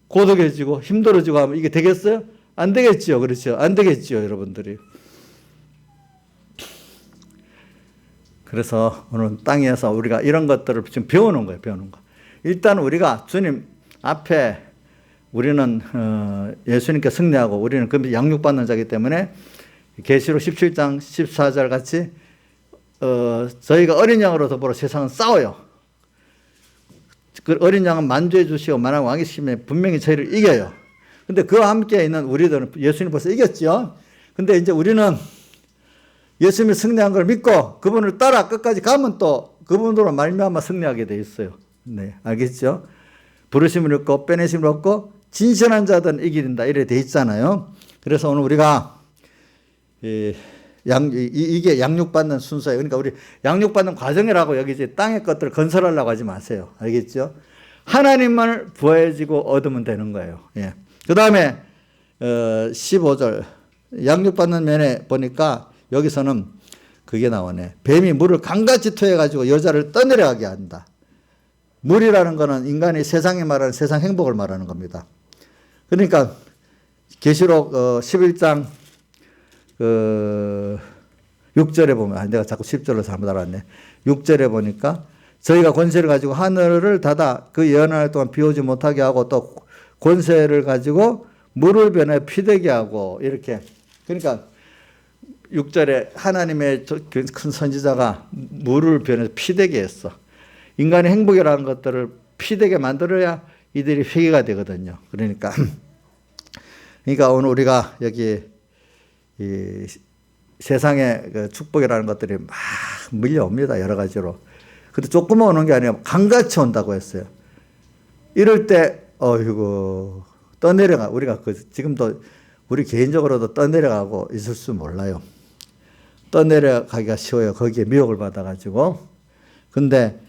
고독해지고 힘들어지고 하면 이게 되겠어요? 안 되겠지요. 그렇죠? 안 되겠지요. 여러분들이. 그래서 오늘 땅에서 우리가 이런 것들을 지금 배우는 거예요. 배우는 거. 일단 우리가 주님 앞에 우리는 예수님께 승리하고 우리는 그 양육받는 자이기 때문에 계시록 17장 14절 같이 저희가 어린 양으로 더불어 세상은 싸워요. 그 어린 양은 만주해 주시고 만왕 왕이시면 분명히 저희를 이겨요. 근데 그와 함께 있는 우리들은 예수님 벌써 이겼죠. 근데 이제 우리는 예수님이 승리한 걸 믿고 그분을 따라 끝까지 가면 또 그분으로 말미암아 승리하게 돼 있어요. 네, 알겠죠? 부르심을 얻고 빼내심을 얻고 진실한 자들은 이긴다 이래 돼 있잖아요. 그래서 오늘 우리가 이게 양육받는 순서예요. 그러니까 우리 양육받는 과정이라고 여기 이제 땅의 것들을 건설하려고 하지 마세요. 알겠죠? 하나님만을 부해지고 얻으면 되는 거예요. 예. 그 다음에 15절 양육받는 면에 보니까 여기서는 그게 나오네. 뱀이 물을 강같이 토해가지고 여자를 떠내려가게 한다. 물이라는 거는 인간이 세상에 말하는 세상 행복을 말하는 겁니다. 그러니까 계시록 11장 6절에 보면 내가 자꾸 10절로 잘못 알았네. 6절에 보니까 저희가 권세를 가지고 하늘을 닫아 그 예언할 동안 비오지 못하게 하고 또 권세를 가지고 물을 변해 피되게 하고 이렇게. 그러니까 6절에 하나님의 큰 선지자가 물을 변해서 피되게 했어. 인간의 행복이라는 것들을 피되게 만들어야 이들이 회개가 되거든요. 그러니까 오늘 우리가 여기 이 세상의 그 축복이라는 것들이 막 밀려옵니다. 여러 가지로. 근데 조금만 오는 게 아니라 강같이 온다고 했어요. 이럴 때 어이구 떠내려가. 우리가 지금도 우리 개인적으로도 떠내려가고 있을 수 몰라요. 떠내려가기가 쉬워요. 거기에 미혹을 받아가지고. 근데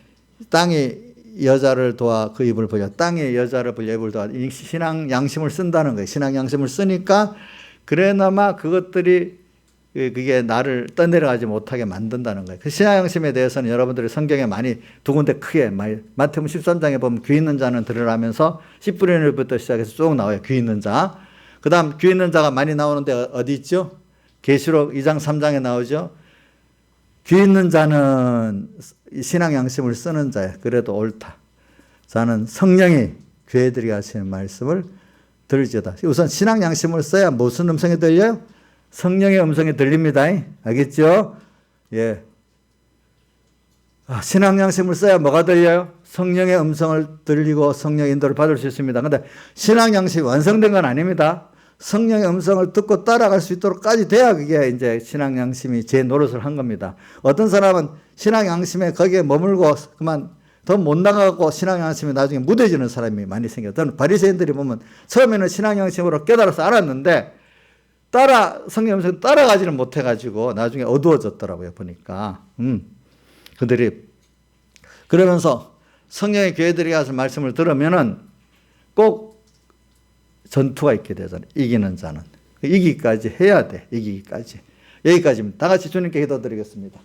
땅이 여자를 도와 그 입을 벌려. 땅이 여자를 벌려 입을 도와. 신앙 양심을 쓴다는 거예요. 신앙 양심을 쓰니까 그래나마 그것들이 그게 나를 떠내려가지 못하게 만든다는 거예요. 그 신앙 양심에 대해서는 여러분들이 성경에 많이 두 군데 크게 마태복음 13장에 보면 귀 있는 자는 들으라면서 씨 뿌리는 일부터 시작해서 쭉 나와요. 귀 있는 자. 그 다음 귀 있는 자가 많이 나오는데 어디 있죠? 계시록 2장 3장에 나오죠. 귀 있는 자는 신앙 양심을 쓰는 자예요. 그래도 옳다. 자는 성령이 교회들이 하시는 말씀을 들을지어다. 우선 신앙 양심을 써야 무슨 음성이 들려요? 성령의 음성이 들립니다. 알겠죠? 예. 신앙 양심을 써야 뭐가 들려요? 성령의 음성을 들리고 성령의 인도를 받을 수 있습니다. 그런데 신앙 양심이 완성된 건 아닙니다. 성령의 음성을 듣고 따라갈 수 있도록까지 돼야 그게 이제 신앙 양심이 제 노릇을 한 겁니다. 어떤 사람은 신앙 양심에 거기에 머물고 그만 더 못 나가고 신앙 양심이 나중에 무뎌지는 사람이 많이 생겨요. 저는 바리새인들이 보면 처음에는 신앙 양심으로 깨달아서 알았는데 성령 음성 따라가지는 못해가지고 나중에 어두워졌더라고요. 보니까. 그들이 그러면서 성령의 교회들이 가서 말씀을 들으면은 꼭 전투가 있게 되잖아요. 이기는 자는. 이기기까지 해야 돼. 이기기까지. 여기까지입니다. 다 같이 주님께 기도드리겠습니다.